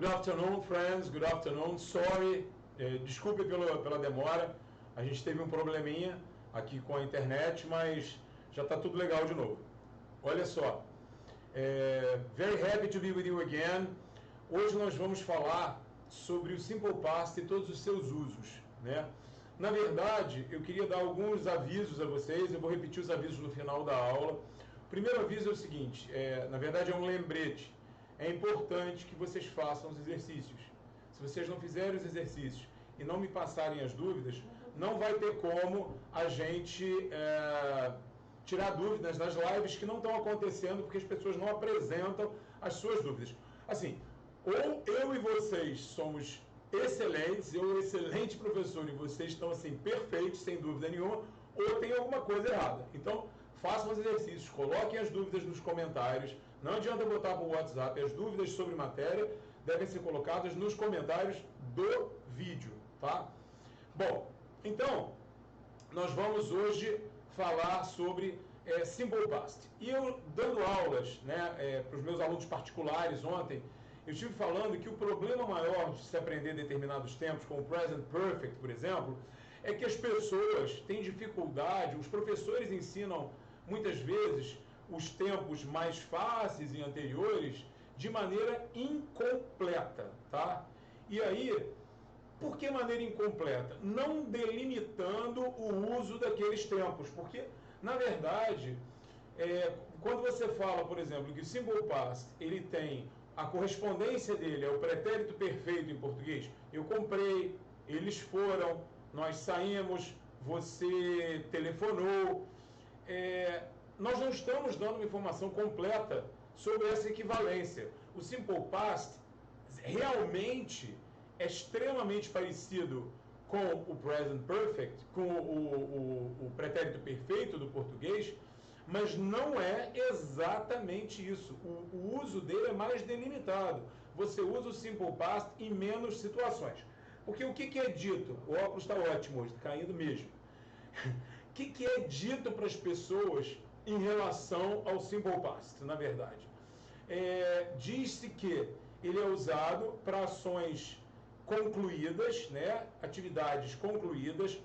Good afternoon, friends. Good afternoon. Sorry, desculpe pela demora. A gente teve um probleminha aqui com a internet, mas já está tudo legal de novo. Olha só. Very happy to be with you again. Hoje nós vamos falar sobre o Simple Past e todos os seus usos, né? Na verdade, eu queria dar alguns avisos a vocês. Eu vou repetir os avisos no final da aula. O primeiro aviso é o seguinte, na verdade é um lembrete. É importante que vocês façam os exercícios. Se vocês não fizerem os exercícios e não me passarem as dúvidas, não vai ter como a gente tirar dúvidas nas lives que não estão acontecendo porque as pessoas não apresentam as suas dúvidas. Assim, ou eu e vocês somos excelentes, eu excelente professor e vocês estão assim perfeitos, sem dúvida nenhuma, ou tem alguma coisa errada. Então, façam os exercícios, coloquem as dúvidas nos comentários. Não adianta botar para o WhatsApp. As dúvidas sobre matéria devem ser colocadas nos comentários do vídeo, tá? Bom, então, nós vamos hoje falar sobre Simple Past. E eu, dando aulas, né, para os meus alunos particulares ontem, eu estive falando que o problema maior de se aprender determinados tempos, como o Present Perfect, por exemplo, é que as pessoas têm dificuldade, os professores ensinam muitas vezes os tempos mais fáceis e anteriores de maneira incompleta, tá? E aí, por que maneira incompleta? Não delimitando o uso daqueles tempos, porque, na verdade, quando você fala, por exemplo, que o Simple Past, ele tem, a correspondência dele é o pretérito perfeito em português, eu comprei, eles foram, nós saímos, você telefonou, nós não estamos dando uma informação completa sobre essa equivalência. O Simple Past realmente é extremamente parecido com o Present Perfect, com o pretérito perfeito do português, mas não é exatamente isso. O uso dele é mais delimitado. Você usa o Simple Past em menos situações. Porque o que é dito? O óculos está ótimo hoje, está caindo mesmo. O que é dito para as pessoas em relação ao Simple Past, na verdade? Diz-se que ele é usado para ações concluídas, né? Atividades concluídas,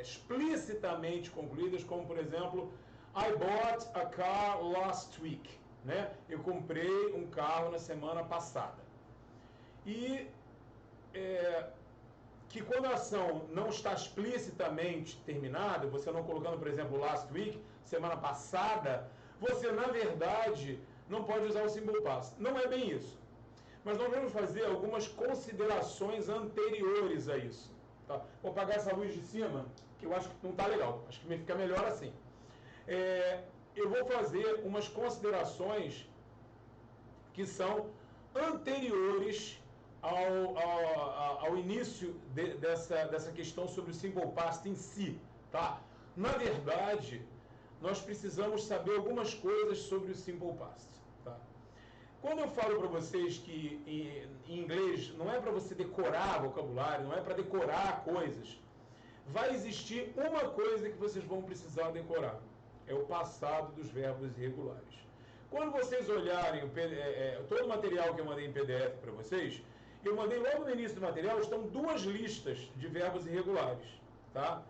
explicitamente concluídas, como, por exemplo, I bought a car last week. Né? Eu comprei um carro na semana passada. E que quando a ação não está explicitamente terminada, você não colocando, por exemplo, last week, semana passada, você, na verdade, não pode usar o Simple Past. Não é bem isso. Mas nós vamos fazer algumas considerações anteriores a isso. Tá? Vou apagar essa luz de cima, que eu acho que não está legal. Acho que fica melhor assim. Eu vou fazer umas considerações que são anteriores ao início dessa questão sobre o Simple Past em si, tá? Na verdade, nós precisamos saber algumas coisas sobre o Simple Past, tá? Quando eu falo para vocês que em inglês não é para você decorar vocabulário, não é para decorar coisas, vai existir uma coisa que vocês vão precisar decorar, é o passado dos verbos irregulares. Quando vocês olharem todo o material que eu mandei em PDF para vocês, eu mandei logo no início do material, estão duas listas de verbos irregulares, tá?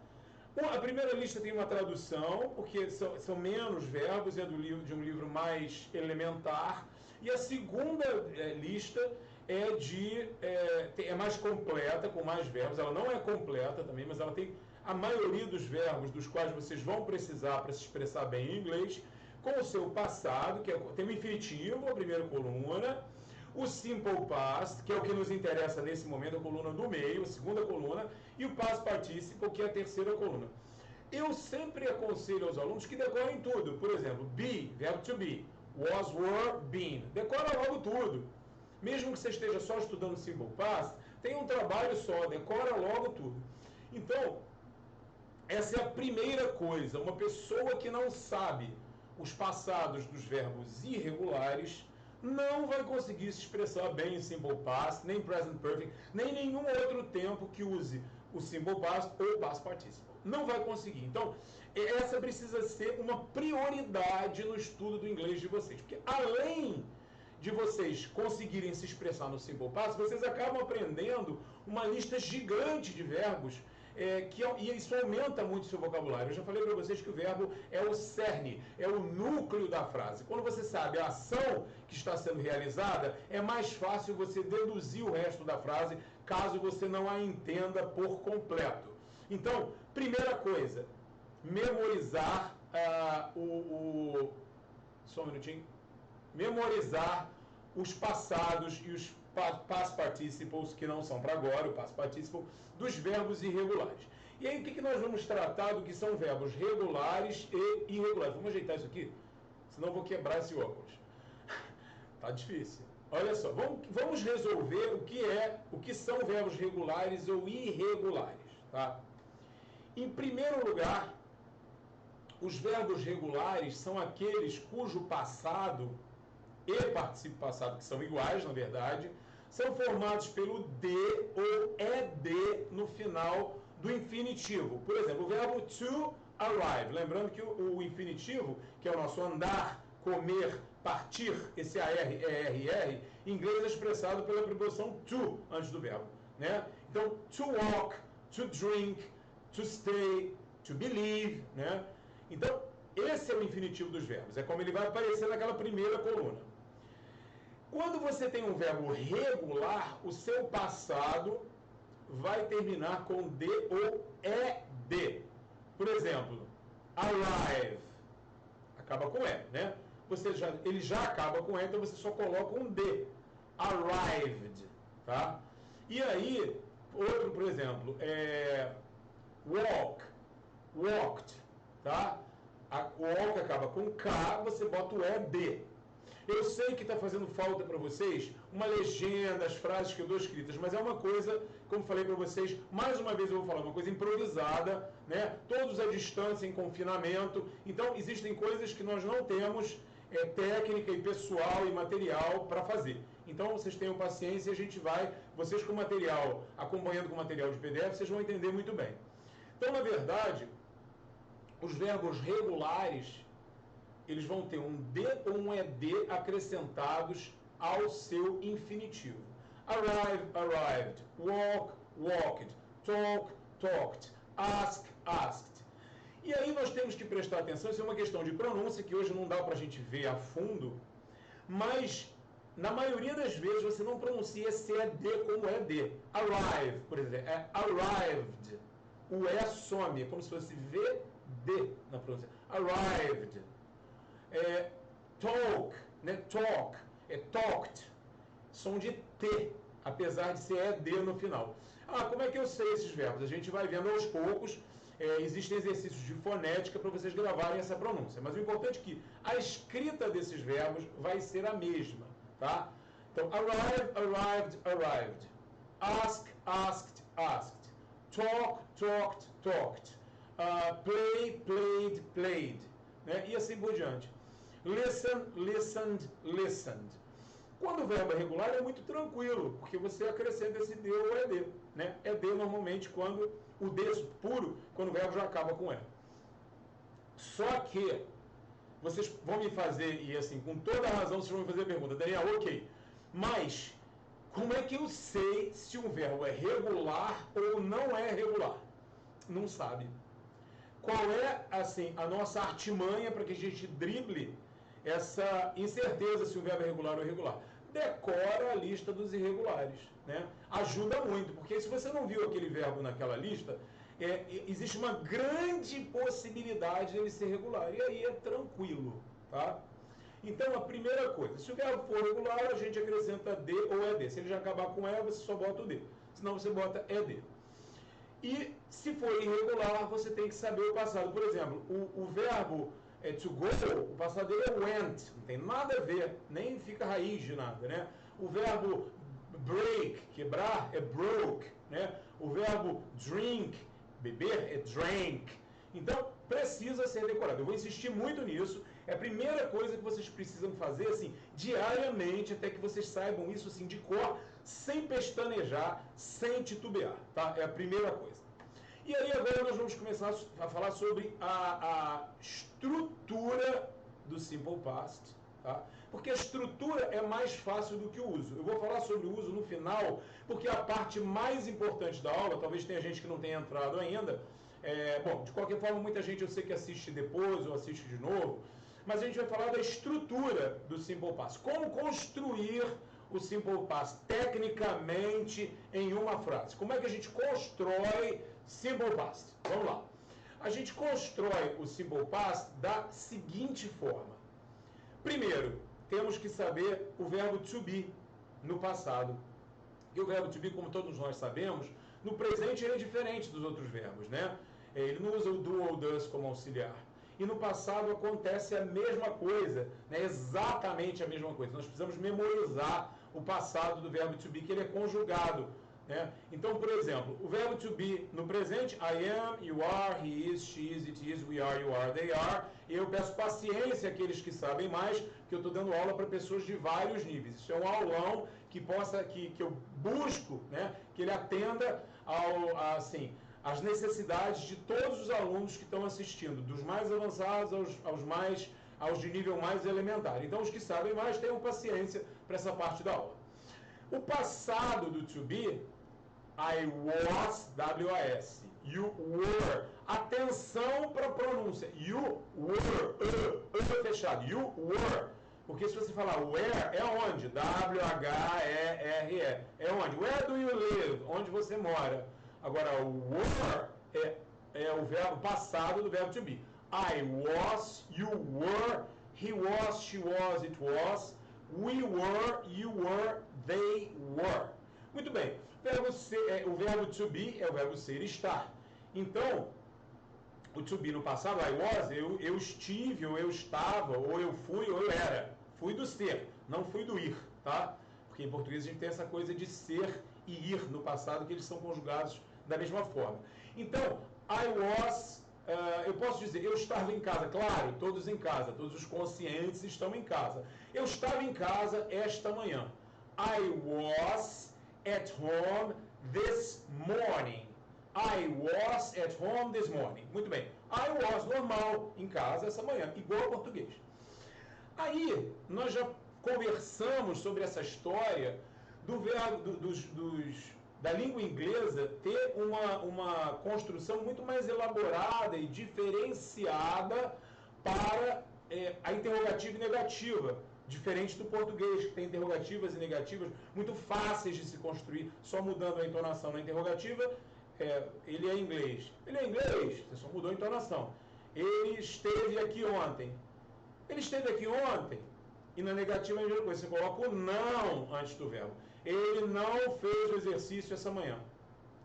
A primeira lista tem uma tradução, porque são menos verbos, é de um livro mais elementar, e a segunda lista é mais completa, com mais verbos. Ela não é completa também, mas ela tem a maioria dos verbos dos quais vocês vão precisar para se expressar bem em inglês, com o seu passado, que tem o infinitivo, a primeira coluna, o Simple Past, que é o que nos interessa nesse momento, a coluna do meio, a segunda coluna, e o Past Participle, que é a terceira coluna. Eu sempre aconselho aos alunos que decorem tudo. Por exemplo, be, verbo to be, was, were, been. Decora logo tudo. Mesmo que você esteja só estudando Simple Past, tem um trabalho só, decora logo tudo. Então, essa é a primeira coisa. Uma pessoa que não sabe os passados dos verbos irregulares não vai conseguir se expressar bem em Simple Past, nem Present Perfect, nem nenhum outro tempo que use o Simple Past ou Past Participle. Não vai conseguir. Então, essa precisa ser uma prioridade no estudo do inglês de vocês. Porque além de vocês conseguirem se expressar no Simple Past, vocês acabam aprendendo uma lista gigante de verbos, e isso aumenta muito o seu vocabulário. Eu já falei para vocês que o verbo é o cerne, é o núcleo da frase. Quando você sabe a ação que está sendo realizada, é mais fácil você deduzir o resto da frase, caso você não a entenda por completo. Então, primeira coisa, memorizar só um minutinho. Memorizar os passados e os past participles, que não são para agora, o past participle, dos verbos irregulares. E aí, o que nós vamos tratar do que são verbos regulares e irregulares? Vamos ajeitar isso aqui, senão eu vou quebrar esse óculos. Tá difícil. Olha só, vamos resolver o que são verbos regulares ou irregulares, tá? Em primeiro lugar, os verbos regulares são aqueles cujo passado e participio passado, que são iguais, na verdade, são formados pelo D ou ED no final do infinitivo. Por exemplo, o verbo to arrive. Lembrando que o infinitivo, que é o nosso andar, comer, partir, esse AR, ERR, em inglês é expressado pela preposição to antes do verbo, né? Então, to walk, to drink, to stay, to believe, né? Então, esse é o infinitivo dos verbos. É como ele vai aparecer naquela primeira coluna. Quando você tem um verbo regular, o seu passado vai terminar com D ou ED. Por exemplo, arrive. Acaba com E, né? Ele já acaba com E, então você só coloca um D. Arrived. Tá? E aí, outro, por exemplo, walk. Walked. Tá? O walk acaba com K, você bota o ED. Eu sei que está fazendo falta para vocês uma legenda, as frases que eu dou escritas, mas é uma coisa, como falei para vocês, mais uma vez eu vou falar, uma coisa improvisada, né? Todos à distância, em confinamento. Então, existem coisas que nós não temos técnica e pessoal e material para fazer. Então, vocês tenham paciência e a gente vai, vocês com material, acompanhando com material de PDF, vocês vão entender muito bem. Então, na verdade, os verbos regulares, eles vão ter um D ou um ED acrescentados ao seu infinitivo. Arrive, arrived, walk, walked, talk, talked, ask, asked. E aí nós temos que prestar atenção, isso é uma questão de pronúncia, que hoje não dá para a gente ver a fundo, mas na maioria das vezes você não pronuncia esse ED como ED. Arrive, por exemplo, é arrived. O E some, é como se fosse VD na pronúncia. Arrived. Talk, né? Talk, talked, som de T, apesar de ser ED no final. Como é que eu sei esses verbos? A gente vai vendo aos poucos, existem exercícios de fonética para vocês gravarem essa pronúncia, mas o importante é que a escrita desses verbos vai ser a mesma, tá? Então, arrive, arrived, arrived, ask, asked, asked, talk, talked, talked, play, played, played, né? E assim por diante. Listen, listened, listened. Quando o verbo é regular é muito tranquilo, porque você acrescenta esse D ou ED, né? ED normalmente quando o D puro, quando o verbo já acaba com E. Só que vocês vão me fazer, e assim, com toda a razão, vocês vão me fazer a pergunta, Daniel, ok, mas como é que eu sei se um verbo é regular ou não é regular? Não sabe. Qual é, assim, a nossa artimanha para que a gente drible essa incerteza se o verbo é regular ou irregular? Decora a lista dos irregulares, né? Ajuda muito, porque se você não viu aquele verbo naquela lista, existe uma grande possibilidade de ele ser regular, e aí é tranquilo, tá? Então, a primeira coisa, se o verbo for regular, a gente acrescenta D ou ED. Se ele já acabar com E, você só bota o D, senão você bota ED. E se for irregular, você tem que saber o passado. Por exemplo, o verbo to go, o passado dele é went, não tem nada a ver, nem fica raiz de nada, né? O verbo break, quebrar, é broke, né? O verbo drink, beber, é drank. Então, precisa ser decorado. Eu vou insistir muito nisso. É a primeira coisa que vocês precisam fazer, assim, diariamente, até que vocês saibam isso, assim, de cor, sem pestanejar, sem titubear, tá? É a primeira coisa. E aí, agora nós vamos começar a falar sobre a estrutura do Simple Past, tá? Porque a estrutura é mais fácil do que o uso. Eu vou falar sobre o uso no final, porque a parte mais importante da aula, talvez tenha gente que não tenha entrado ainda, bom, de qualquer forma, muita gente eu sei que assiste depois ou assiste de novo, mas a gente vai falar da estrutura do Simple Past. Como construir o Simple Past tecnicamente em uma frase. Como é que a gente constrói Simple Past? Vamos lá. A gente constrói o Simple Past da seguinte forma. Primeiro, temos que saber o verbo to be no passado. E o verbo to be, como todos nós sabemos, no presente ele é diferente dos outros verbos, né? Ele não usa o do ou does como auxiliar. E no passado acontece a mesma coisa, né? Exatamente a mesma coisa. Nós precisamos memorizar o passado do verbo to be, que ele é conjugado, né? Então, por exemplo, o verbo to be no presente, I am, you are, he is, she is, it is, we are, you are, they are. E eu peço paciência àqueles que sabem mais, que eu estou dando aula para pessoas de vários níveis. Isso é um aulão que eu busco, né? Que ele atenda às necessidades de todos os alunos que estão assistindo, dos mais avançados aos de nível mais elementar. Então, os que sabem mais, tenham paciência para essa parte da aula. O passado do to be, I was, W-A-S. You were. Atenção para a pronúncia. You were, fechado. You were. Porque se você falar where, é onde? W-H-E-R-E. É onde? Where do you live? Onde você mora. Agora, o were é o verbo passado do verbo to be. I was, you were, he was, she was, it was, we were, you were, they were. Muito bem. O verbo to be é o verbo ser e estar. Então, o to be no passado, I was, eu estive, ou eu estava, ou eu fui, ou eu era. Fui do ser, não fui do ir, tá? Porque em português a gente tem essa coisa de ser e ir no passado, que eles são conjugados da mesma forma. Então, I was, eu posso dizer, eu estava em casa. Claro, todos em casa, todos os conscientes estão em casa. Eu estava em casa esta manhã. I was at home this morning. I was at home this morning. Muito bem. I was normal, em casa essa manhã, igual ao português. Aí, nós já conversamos sobre essa história do verbo, da língua inglesa ter uma construção muito mais elaborada e diferenciada para a interrogativa e negativa, diferente do português, que tem interrogativas e negativas muito fáceis de se construir, só mudando a entonação na interrogativa. Ele é inglês. Ele é inglês, você só mudou a entonação. Ele esteve aqui ontem. Ele esteve aqui ontem. E na negativa é a mesma coisa, você coloca o não antes do verbo. Ele não fez o exercício essa manhã.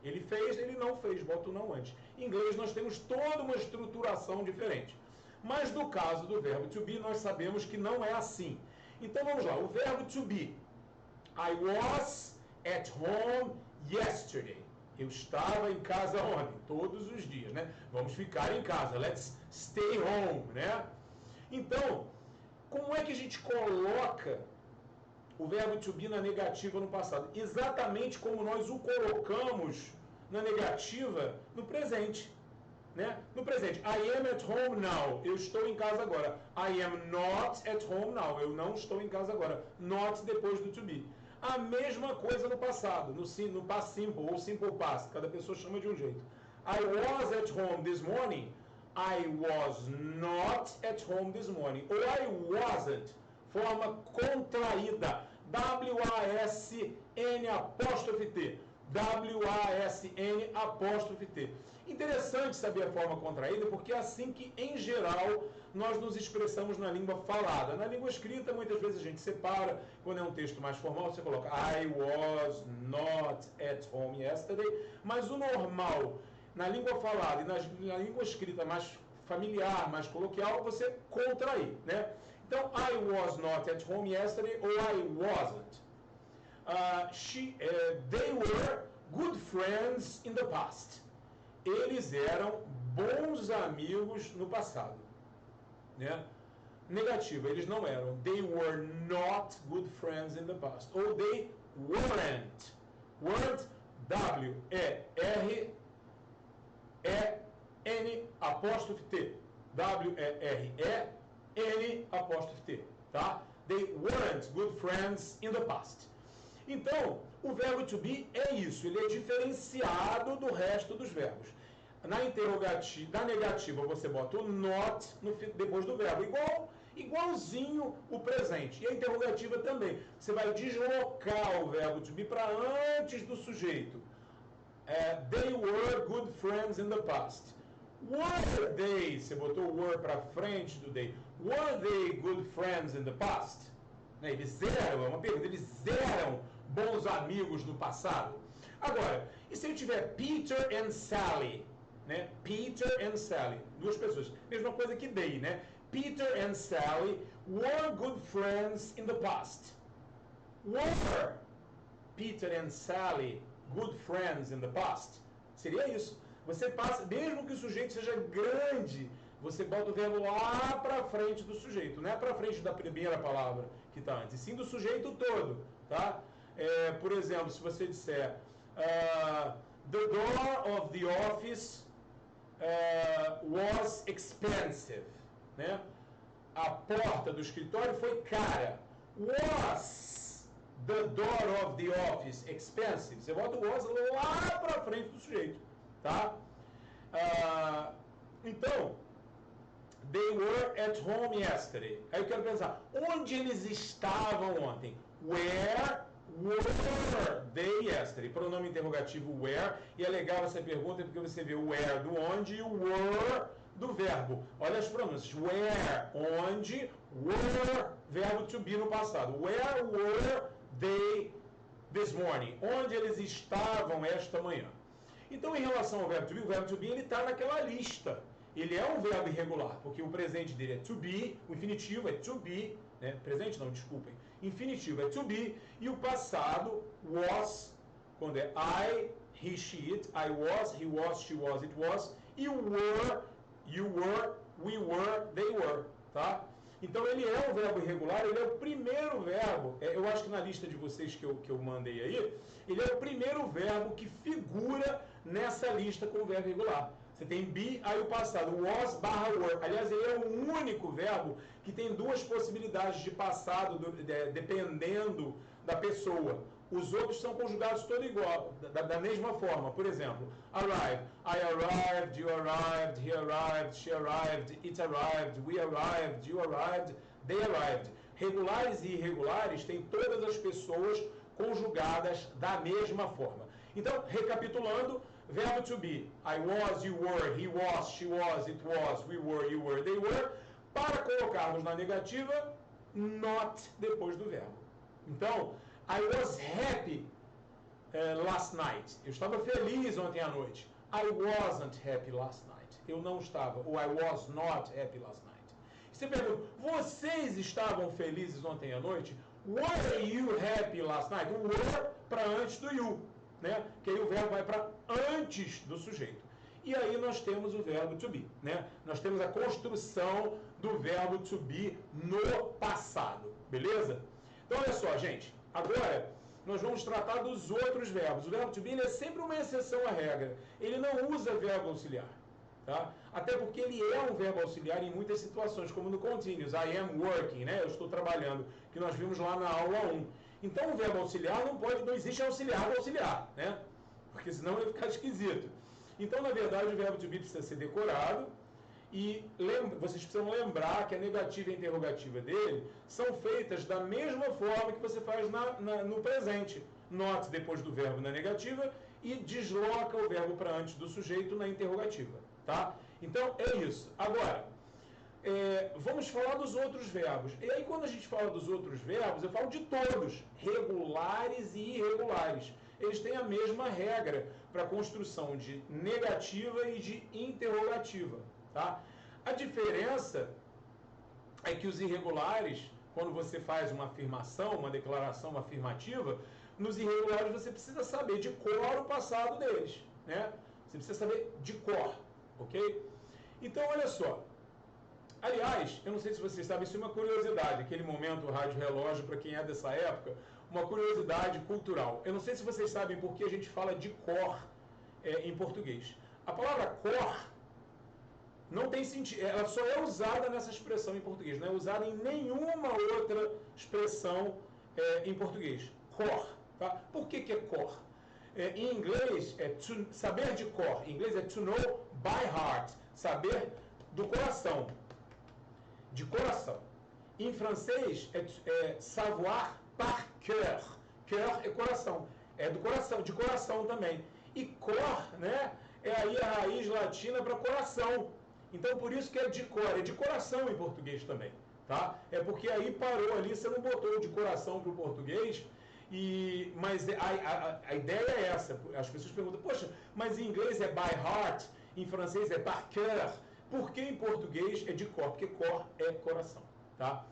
Ele fez, ele não fez, bota o não antes. Em inglês nós temos toda uma estruturação diferente. Mas no caso do verbo to be, nós sabemos que não é assim. Então vamos lá, o verbo to be. I was at home yesterday. Eu estava em casa ontem, todos os dias, né? Vamos ficar em casa, let's stay home, né? Então, como é que a gente coloca o verbo to be na negativa no passado? Exatamente como nós o colocamos na negativa no presente, né? No presente, I am at home now. Eu estou em casa agora. I am not at home now. Eu não estou em casa agora. Not depois do to be. A mesma coisa no passado, no past simple ou simple past. Cada pessoa chama de um jeito. I was at home this morning. I was not at home this morning. Ou I wasn't. Forma contraída. W-A-S-N apóstrofe T. W-A-S-N apóstrofe T. Interessante saber a forma contraída, porque é assim que, em geral, nós nos expressamos na língua falada. Na língua escrita, muitas vezes a gente separa. Quando é um texto mais formal, você coloca I was not at home yesterday. Mas o normal, na língua falada e na língua escrita mais familiar, mais coloquial, você contrair, né? Então, I was not at home yesterday, ou I wasn't. They were good friends in the past. Eles eram bons amigos no passado, né? Negativa, eles não eram. They were not good friends in the past. Ou they weren't. Weren't, W-E-R-E-N apóstrofe T. W-E-R-E-N apóstrofe T. Tá? They weren't good friends in the past. Então, o verbo to be é isso, ele é diferenciado do resto dos verbos. Na negativa você bota o not depois do verbo, igualzinho o presente. E a interrogativa também. Você vai deslocar o verbo to be para antes do sujeito. They were good friends in the past. Were they, você botou were para frente do they, were they good friends in the past? Eles eram, é uma pergunta, eles eram bons amigos no passado. Agora, e se eu tiver Peter and Sally? Né? Peter and Sally, duas pessoas, mesma coisa que they, né? Peter and Sally were good friends in the past. Were Peter and Sally good friends in the past? Seria isso. Você passa, mesmo que o sujeito seja grande, você bota o verbo lá para frente do sujeito, não é para frente da primeira palavra que está antes, e sim do sujeito todo, tá? Por exemplo, se você disser the door of the office was expensive, né? A porta do escritório foi cara. Was the door of the office expensive? Você bota o was lá para frente do sujeito, tá? Então, they were at home yesterday. Aí eu quero pensar, onde eles estavam ontem? Where were they yesterday? Pronome interrogativo where. E é legal essa pergunta porque você vê o where do onde e o were do verbo. Olha as pronúncias. Where, onde, were, verbo to be no passado. Where were they this morning? Onde eles estavam esta manhã? Então, em relação ao verbo to be, o verbo to be ele está naquela lista. Ele é um verbo irregular, porque o presente dele é to be, o infinitivo é to be, né? Presente não, desculpem. Infinitivo é to be, e o passado, was, quando é I, he, she, it, I was, he was, she was, it was, e o were, you were, we were, they were, tá? Então ele é um verbo irregular, ele é o primeiro verbo, eu acho que na lista de vocês que eu mandei aí, ele é o primeiro verbo que figura nessa lista com o verbo irregular. Você tem be, aí o passado, was barra were. Aliás, ele é o único verbo que tem duas possibilidades de passado, dependendo da pessoa. Os outros são conjugados todo igual, da mesma forma. Por exemplo, arrive. I arrived, you arrived, he arrived, she arrived, it arrived, we arrived, you arrived, they arrived. Regulares e irregulares têm todas as pessoas conjugadas da mesma forma. Então, recapitulando, verbo to be. I was, you were, he was, she was, it was, we were, you were, they were. Para colocarmos na negativa, not depois do verbo. Então, I was happy last night. Eu estava feliz ontem à noite. I wasn't happy last night. Eu não estava. Ou I was not happy last night. Você pergunta, vocês estavam felizes ontem à noite? Were you happy last night? O were para antes do you, né? Que aí o verbo vai para antes do sujeito. E aí nós temos o verbo to be, né? Nós temos a construção do verbo to be no passado, beleza? Então olha só, gente. Agora, nós vamos tratar dos outros verbos. O verbo to be ele é sempre uma exceção à regra. Ele não usa verbo auxiliar. Tá? Até porque ele é um verbo auxiliar em muitas situações, como no continuous. I am working, né? Eu estou trabalhando, que nós vimos lá na aula 1. Então, o verbo auxiliar não existe auxiliar do auxiliar, né? Porque senão vai ficar esquisito. Então, na verdade, o verbo to be precisa ser decorado. E vocês precisam lembrar que a negativa e a interrogativa dele são feitas da mesma forma que você faz no presente. Not depois do verbo na negativa e desloca o verbo para antes do sujeito na interrogativa. Tá? Então, é isso. Agora, vamos falar dos outros verbos. E aí, quando a gente fala dos outros verbos, eu falo de todos, regulares e irregulares. Eles têm a mesma regra para a construção de negativa e de interrogativa. Tá? A diferença é que os irregulares, quando você faz uma afirmação, uma declaração afirmativa, nos irregulares você precisa saber de cor o passado deles, né? Você precisa saber de cor, ok? Então, olha só. Aliás, eu não sei se vocês sabem, isso é uma curiosidade, aquele momento rádio relógio, para quem é dessa época, uma curiosidade cultural. Eu não sei se vocês sabem por que a gente fala de cor em português. A palavra cor Não tem sentido, ela só é usada nessa expressão em português, não é usada em nenhuma outra expressão em português. Core, tá? Por que é core? Em inglês é saber de cor, em inglês é to know by heart, saber do coração, de coração. Em francês é savoir par cœur, cœur é coração, é do coração, de coração também. E cor, né, é aí a raiz latina para coração. Então, por isso que é de cor, é de coração em português também, tá? É porque aí parou ali, você não botou de coração para o português, mas a ideia é essa. As pessoas perguntam, poxa, mas em inglês é by heart, em francês é par cœur, por que em português é de cor? Porque cor é coração, tá?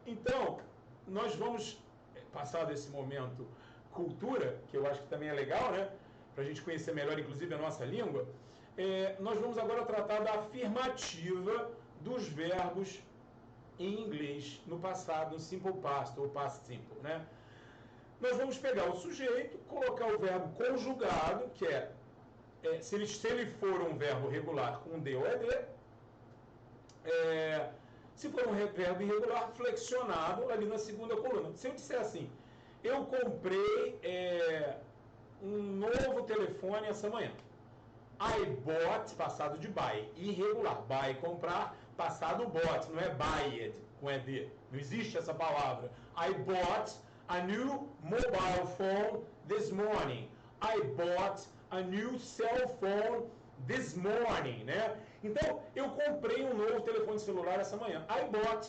Então, nós vamos passar desse momento cultura, que eu acho que também é legal, né? Para a gente conhecer melhor, inclusive, a nossa língua. Nós vamos agora tratar da afirmativa dos verbos em inglês no passado, no simple past ou past simple, né? Nós vamos pegar o sujeito, colocar o verbo conjugado, que se ele for um verbo regular com D ou ED, se for um verbo irregular, flexionado ali na segunda coluna. Se eu disser assim, eu comprei um novo telefone essa manhã. I bought, passado de buy, irregular. Buy, comprar, passado bought, não é buyed, com ED. Não existe essa palavra. I bought a new mobile phone this morning. I bought a new cell phone this morning, né? Então, eu comprei um novo telefone celular essa manhã. I bought.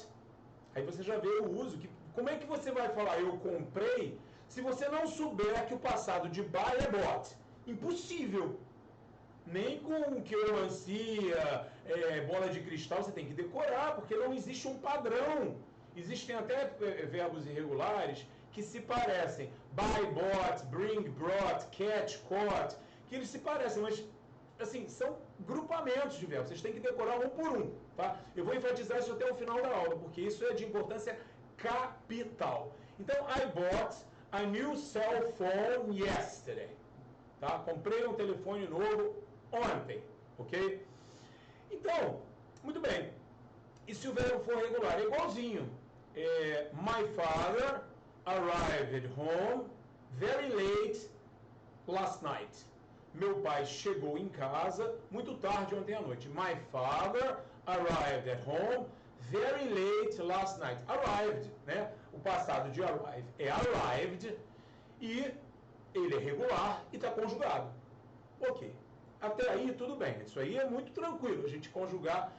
Aí você já vê o uso. Como é que você vai falar eu comprei se você não souber que o passado de buy é bought? Impossível. Nem com queromancia, bola de cristal, você tem que decorar, porque não existe um padrão. Existem até verbos irregulares que se parecem. Buy, bought, bring, brought, catch, caught, que eles se parecem, mas assim, são grupamentos de verbos. Vocês têm que decorar um por um, tá? Eu vou enfatizar isso até o final da aula, porque isso é de importância capital. Então, I bought a new cell phone yesterday. Tá? Comprei um telefone novo ontem, ok? Então, muito bem. E se o verbo for regular? É igualzinho. My father arrived at home very late last night. Meu pai chegou em casa muito tarde ontem à noite. My father arrived at home very late last night. Arrived, né? O passado de arrive é arrived e ele é regular e está conjugado. Ok. Até aí tudo bem. Isso aí é muito tranquilo. A gente conjugar,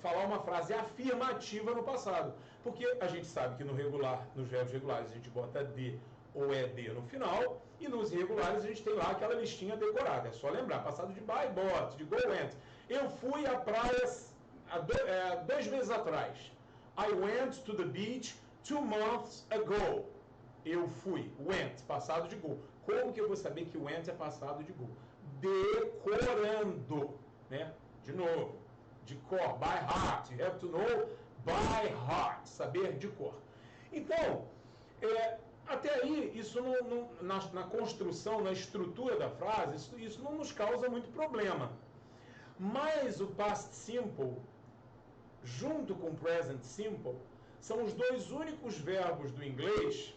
falar uma frase afirmativa no passado. Porque a gente sabe que no regular, nos verbos regulares, a gente bota D ou ED no final. E nos irregulares a gente tem lá aquela listinha decorada. É só lembrar. Passado de buy, bought, de go, went. Eu fui à praia 2 meses atrás. I went to the beach 2 months ago. Eu fui. Went. Passado de go. Como que eu vou saber que went é passado de go? Decorando, né? De novo, de cor, by heart. You have to know by heart, saber de cor. Então, até aí, isso na construção, na estrutura da frase, isso não nos causa muito problema. Mas o past simple, junto com o present simple, são os dois únicos verbos do inglês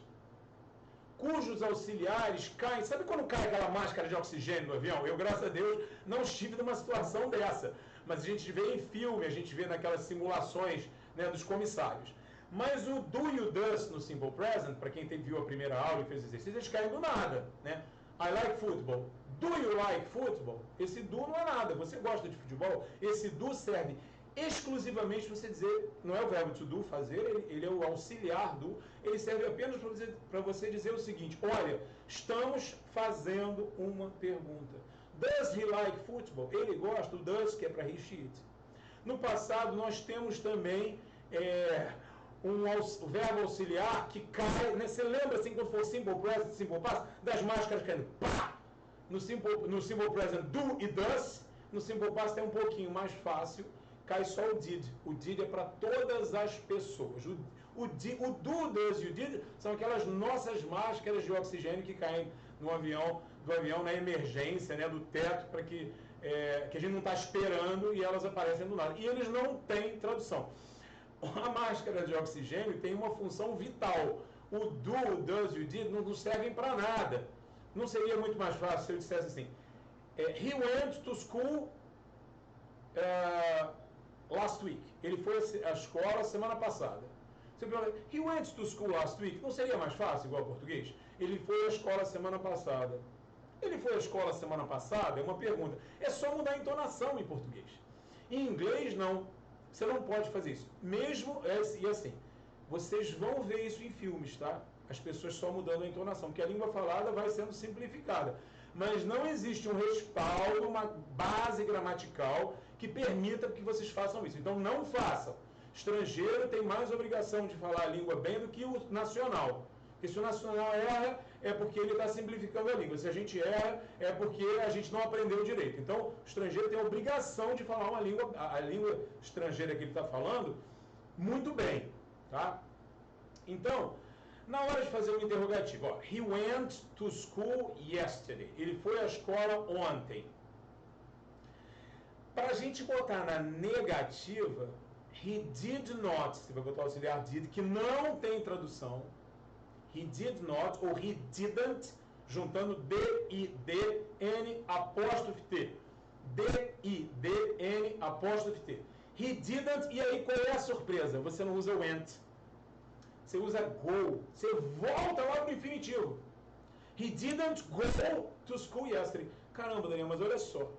cujos auxiliares caem. Sabe quando cai aquela máscara de oxigênio no avião? Eu, graças a Deus, não estive numa situação dessa. Mas a gente vê em filme, a gente vê naquelas simulações, né, dos comissários. Mas o do e o does no simple present, para quem viu a primeira aula e fez exercício, eles caem do nada, né? I like football. Do you like football? Esse do não é nada. Você gosta de futebol? Esse do serve exclusivamente para você dizer, não é o verbo to do, fazer, ele é o auxiliar do, ele serve apenas para você dizer o seguinte: olha, estamos fazendo uma pergunta. Does he like football? Ele gosta, o does, que é para he, she, it. No passado, nós temos também o verbo auxiliar que cai, né? Você lembra assim, quando for simple present, simple past, das máscaras caindo, pá! No simple present, do e does. No simple past é um pouquinho mais fácil, cai só o did. O did é para todas as pessoas. O do, does e o did são aquelas nossas máscaras de oxigênio que caem no avião do avião na emergência, né, do teto, para que a gente não está esperando e elas aparecem do nada. E eles não têm tradução. A máscara de oxigênio tem uma função vital. O do, o does e o did não servem para nada. Não seria muito mais fácil se eu dissesse assim, he went to school last week. Ele foi à escola semana passada. Você pergunta, he went to school last week. Não seria mais fácil, igual ao português? Ele foi à escola semana passada. Ele foi à escola semana passada? É uma pergunta. É só mudar a entonação em português. Em inglês, não. Você não pode fazer isso. Mesmo, e assim, vocês vão ver isso em filmes, tá? As pessoas só mudando a entonação, porque a língua falada vai sendo simplificada. Mas não existe um respaldo, uma base gramatical que permita que vocês façam isso. Então, não façam. Estrangeiro tem mais obrigação de falar a língua bem do que o nacional. Porque se o nacional erra, é porque ele está simplificando a língua. Se a gente erra, é porque a gente não aprendeu direito. Então, o estrangeiro tem a obrigação de falar uma língua, a língua estrangeira que ele está falando, muito bem. Tá? Então, na hora de fazer um interrogativo, ó, he went to school yesterday. Ele foi à escola ontem. Para a gente botar na negativa, he did not, você vai botar o auxiliar did, que não tem tradução. He did not, ou he didn't, juntando D-I-D-N apóstrofe T. D-I-D-N apóstrofe T. He didn't, e aí qual é a surpresa? Você não usa went. Você usa go. Você volta lá para o infinitivo. He didn't go to school yesterday. Caramba, Daniel, mas olha só.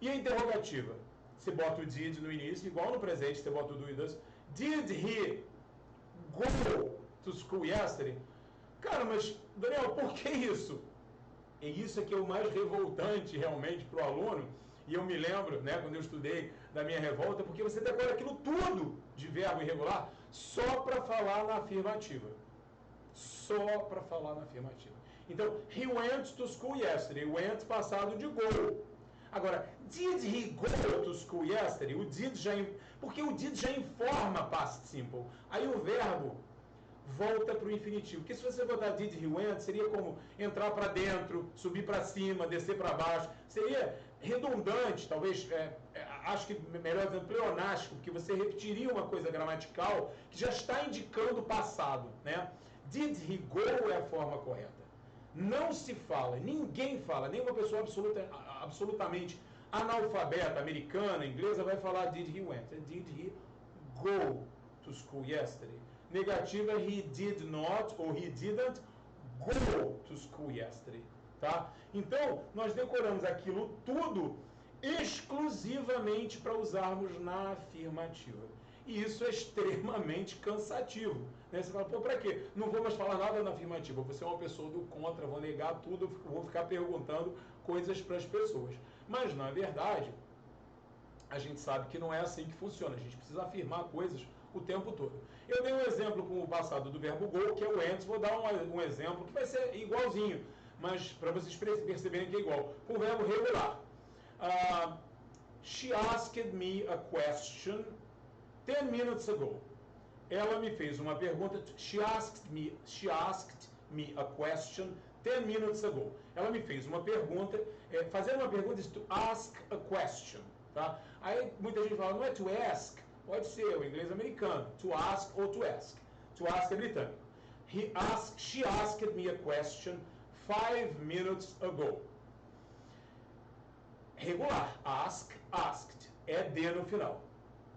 E a interrogativa? Você bota o did no início, igual no presente, você bota o do e does. Did he go to school yesterday? Cara, mas, Daniel, por que isso? E isso é que é o mais revoltante realmente para o aluno. E eu me lembro, né, quando eu estudei da minha revolta, porque você decora aquilo tudo de verbo irregular só para falar na afirmativa. Só para falar na afirmativa. Então, he went to school yesterday. Went passado de go. Agora, did he go to school yesterday? O did já... Porque o did já informa past simple. Aí o verbo volta para o infinitivo. Porque se você botar did he went, seria como entrar para dentro, subir para cima, descer para baixo. Seria redundante, talvez, acho que melhor dizendo, pleonástico, porque você repetiria uma coisa gramatical que já está indicando o passado, né? Did he go é a forma correta. Não se fala, ninguém fala, nenhuma pessoa absolutamente analfabeta, americana, inglesa, vai falar did he went. Did he go to school yesterday? Negativa, he did not ou he didn't go to school yesterday. Tá? Então, nós decoramos aquilo tudo exclusivamente para usarmos na afirmativa. E isso é extremamente cansativo. Né? Você fala, pô, para quê? Não vou mais falar nada na afirmativa. Você é uma pessoa do contra, vou negar tudo, vou ficar perguntando coisas para as pessoas. Mas, na verdade, a gente sabe que não é assim que funciona. A gente precisa afirmar coisas o tempo todo. Eu dei um exemplo com o passado do verbo go, que é o antes. Vou dar um exemplo que vai ser igualzinho, mas para vocês perceberem que é igual. Com o verbo regular. She asked me a question 10 minutes ago. Ela me fez uma pergunta. She asked me a question 10 minutes ago. Ela me fez uma pergunta. Fazer uma pergunta é to ask a question. Tá? Aí muita gente fala, não é to ask. Pode ser o inglês americano. To ask ou to ask. To ask é britânico. She asked me a question 5 minutes ago. Regular. Ask, asked. É D no final.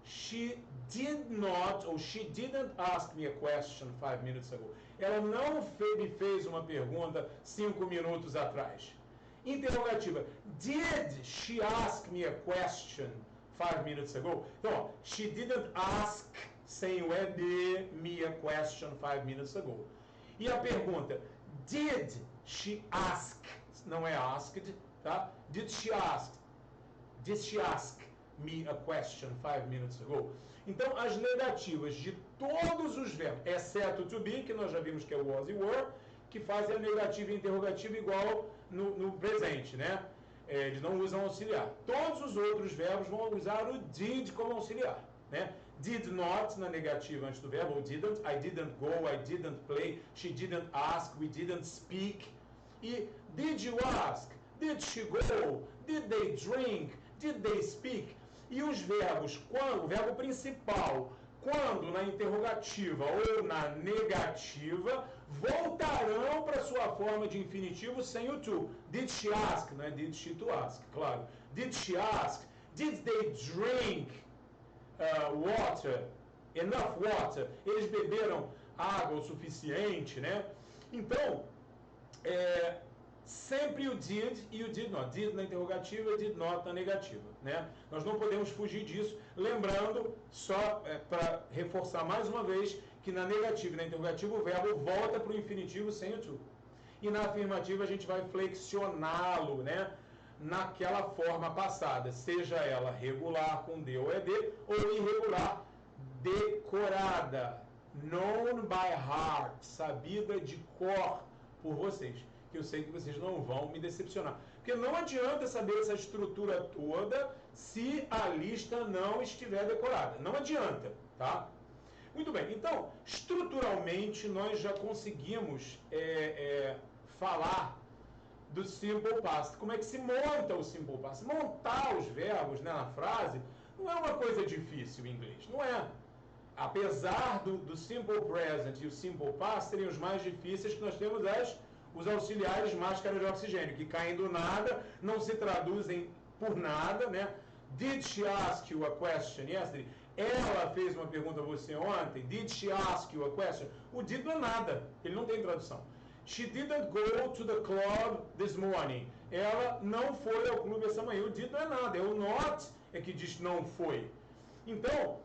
She did not, ou she didn't ask me a question 5 minutes ago. Ela não me fez uma pergunta 5 minutos atrás. Interrogativa. Did she ask me a question 5 minutes ago? Então, ó, she didn't ask, sem o ED, me a question 5 minutes ago. E a pergunta, did she ask, não é asked, tá? Did she ask me a question 5 minutes ago? Então, as negativas de todos os verbos, exceto to be, que nós já vimos que é was e were, que fazem a negativa e interrogativa igual no presente, né? Eles não usam auxiliar. Todos os outros verbos vão usar o did como auxiliar, né? Did not na negativa antes do verbo, ou didn't. I didn't go, I didn't play, she didn't ask, we didn't speak. E Did you ask? Did she go? Did they drink? Did they speak? E os verbos, quando, o verbo principal, quando na interrogativa ou na negativa, voltarão para sua forma de infinitivo sem o to. Did she ask? Não é did she to ask, claro. Did she ask? Did they drink water? Enough water? Eles beberam água o suficiente, né? Então, sempre o did e o did not. Did na interrogativa, did not na negativa, né? Nós não podemos fugir disso, lembrando, só para reforçar mais uma vez, que na negativa e na interrogativa o verbo volta para o infinitivo sem o to. E na afirmativa a gente vai flexioná-lo, né? Naquela forma passada, seja ela regular com D ou ED, ou irregular, decorada, known by heart, sabida de cor por vocês, que eu sei que vocês não vão me decepcionar. Porque não adianta saber essa estrutura toda se a lista não estiver decorada. Não adianta, tá? Muito bem, então, estruturalmente nós já conseguimos falar do simple past. Como é que se monta o simple past? Montar os verbos, né, na frase não é uma coisa difícil em inglês, não é. Apesar do simple present e o simple past serem os mais difíceis, que nós temos os auxiliares máscara de oxigênio, que caem do nada, não se traduzem por nada, né? Did she ask you a question yesterday? Ela fez uma pergunta a você ontem. Did she ask you a question? O did não é nada, ele não tem tradução. She didn't go to the club this morning. Ela não foi ao clube essa manhã. O did não é nada, é o not que diz não foi. Então,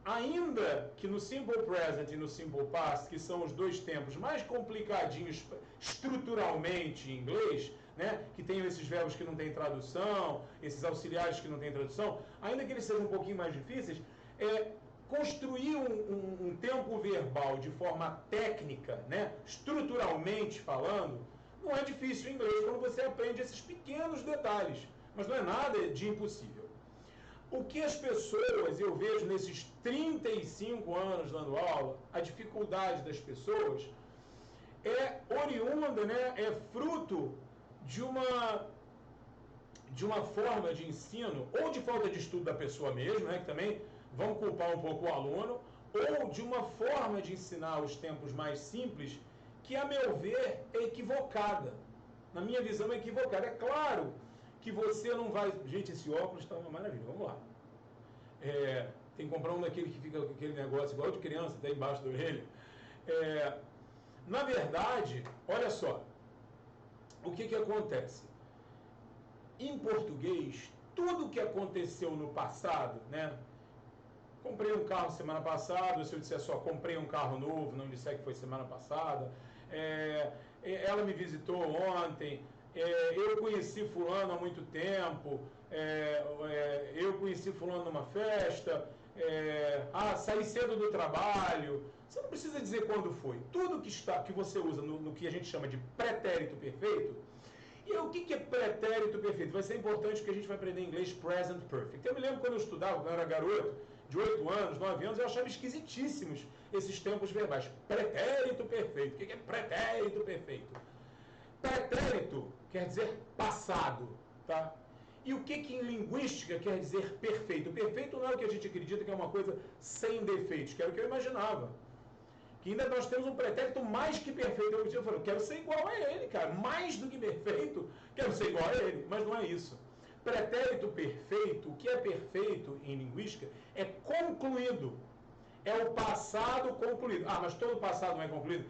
ainda que no simple present e no simple past, que são os dois tempos mais complicadinhos estruturalmente em inglês, né, que tem esses verbos que não têm tradução, esses auxiliares que não têm tradução, ainda que eles sejam um pouquinho mais difíceis, construir um tempo verbal de forma técnica, né, estruturalmente falando, não é difícil em inglês quando você aprende esses pequenos detalhes, mas não é nada de impossível. O que as pessoas, eu vejo nesses 35 anos dando aula, a dificuldade das pessoas é oriunda, né, é fruto de uma forma de ensino, ou de falta de estudo da pessoa mesmo, né, que também vão culpar um pouco o aluno, ou de uma forma de ensinar os tempos mais simples, que, a meu ver, é equivocada. Na minha visão, é equivocada. É claro que você não vai... Gente, esse óculos está uma maravilha. Vamos lá. Tem que comprar um daquele que fica com aquele negócio igual de criança, até embaixo da orelha. Na verdade, olha só. O que acontece? Em português, tudo que aconteceu no passado, né? Comprei um carro semana passada, se eu disser só comprei um carro novo, não disser que foi semana passada, ela me visitou ontem, eu conheci fulano há muito tempo, eu conheci fulano numa festa, saí cedo do trabalho. Você não precisa dizer quando foi. Tudo que você usa no que a gente chama de pretérito perfeito. E o que é pretérito perfeito? Vai ser importante porque a gente vai aprender em inglês present perfect. Eu me lembro quando eu estudava, quando eu era garoto, de 8 anos, 9 anos, eu achava esquisitíssimos esses tempos verbais. Pretérito perfeito. O que é pretérito perfeito? Pretérito quer dizer passado, tá? E o que em linguística quer dizer perfeito? Perfeito não é o que a gente acredita que é uma coisa sem defeitos, que era o que eu imaginava. Que ainda nós temos um pretérito mais que perfeito. Eu falo, quero ser igual a ele, cara. Mais do que perfeito, quero ser igual a ele. Mas não é isso. Pretérito perfeito, o que é perfeito em linguística, é concluído. É o passado concluído. Ah, mas todo passado não é concluído?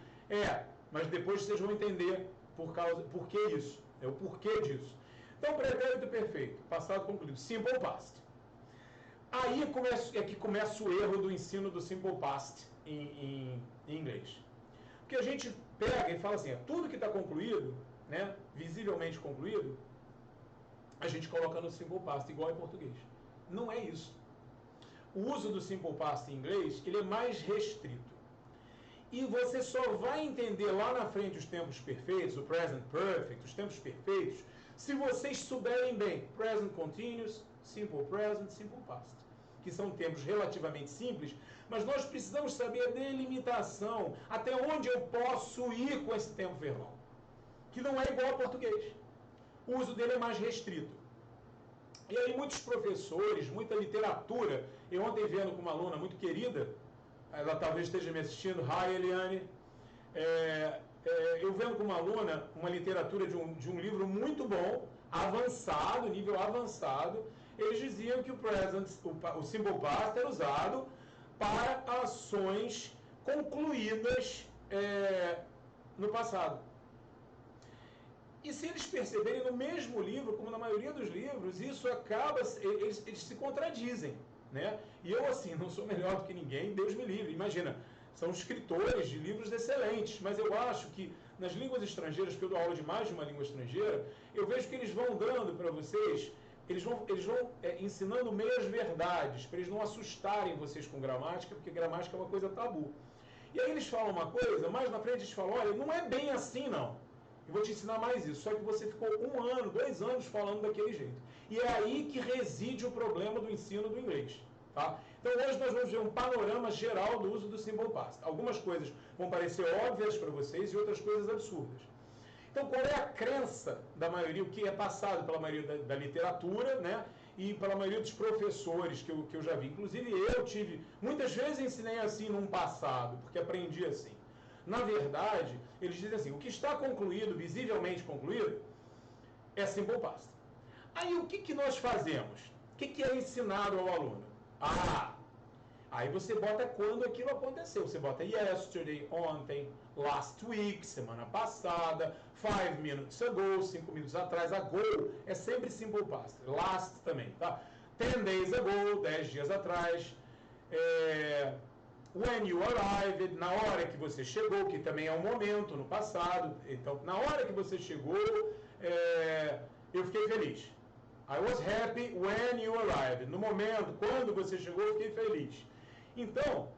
Mas depois vocês vão entender por que isso. É o porquê disso. Então, pretérito perfeito, passado concluído. Simple past. Aí é que começa o erro do ensino do simple past em inglês. Porque a gente pega e fala assim, tudo que está concluído, né, visivelmente concluído, a gente coloca no simple past, igual em português. Não é isso. O uso do simple past em inglês, ele é mais restrito. E você só vai entender lá na frente os tempos perfeitos, o present perfect, os tempos perfeitos, se vocês souberem bem present continuous, simple present, simple past, que são tempos relativamente simples, mas nós precisamos saber a delimitação, até onde eu posso ir com esse tempo verbal. que não é igual ao português. O uso dele é mais restrito. E aí muitos professores, muita literatura, eu ontem vendo com uma aluna muito querida, ela talvez esteja me assistindo, hi Eliane, eu vendo com uma aluna uma literatura de um livro muito bom, avançado, nível avançado, eles diziam que o simple past era usado para ações concluídas no passado. E se eles perceberem no mesmo livro, como na maioria dos livros, isso acaba, eles se contradizem, né? E eu, assim, não sou melhor do que ninguém, Deus me livre. Imagina, são escritores de livros excelentes, mas eu acho que nas línguas estrangeiras, porque eu dou aula de mais de uma língua estrangeira, eu vejo que eles vão dando para vocês, eles vão ensinando meias verdades, para eles não assustarem vocês com gramática, porque gramática é uma coisa tabu. E aí eles falam uma coisa, mais na frente eles falam, olha, não é bem assim não. Eu vou te ensinar mais isso, só que você ficou 1 ano, 2 anos falando daquele jeito. E é aí que reside o problema do ensino do inglês. Tá? Então hoje nós vamos ver um panorama geral do uso do simple past. Algumas coisas vão parecer óbvias para vocês e outras coisas absurdas. Então qual é a crença da maioria, o que é passado pela maioria da literatura, né? E pela maioria dos professores que eu já vi. Inclusive eu tive, muitas vezes ensinei assim num passado, porque aprendi assim. Na verdade, eles dizem assim, o que está concluído, visivelmente concluído, é simple past. Aí o que nós fazemos? O que é ensinado ao aluno? Aí você bota quando aquilo aconteceu. Você bota yesterday, ontem, last week, semana passada, 5 minutes ago, 5 minutos atrás. Ago é sempre simple past. Last também, tá? 10 days ago, 10 dias atrás. When you arrived, na hora que você chegou, que também é um momento no passado. Então, na hora que você chegou, eu fiquei feliz. I was happy when you arrived. No momento, quando você chegou, eu fiquei feliz. Então,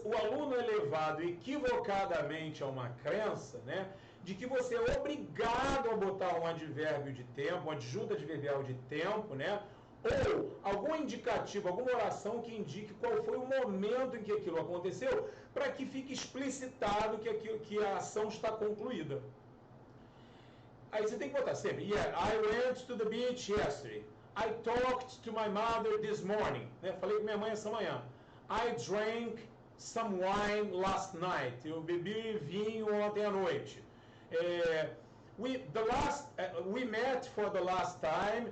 o aluno é levado equivocadamente a uma crença, né, de que você é obrigado a botar um advérbio de tempo, um adjunto adverbial de tempo, né, ou algum indicativo, alguma oração que indique qual foi o momento em que aquilo aconteceu, para que fique explicitado que a ação está concluída. Aí você tem que botar sempre, yeah, I went to the beach yesterday. I talked to my mother this morning. Né? Falei com minha mãe essa manhã. I drank some wine last night. Eu bebi vinho ontem à noite. We met for the last time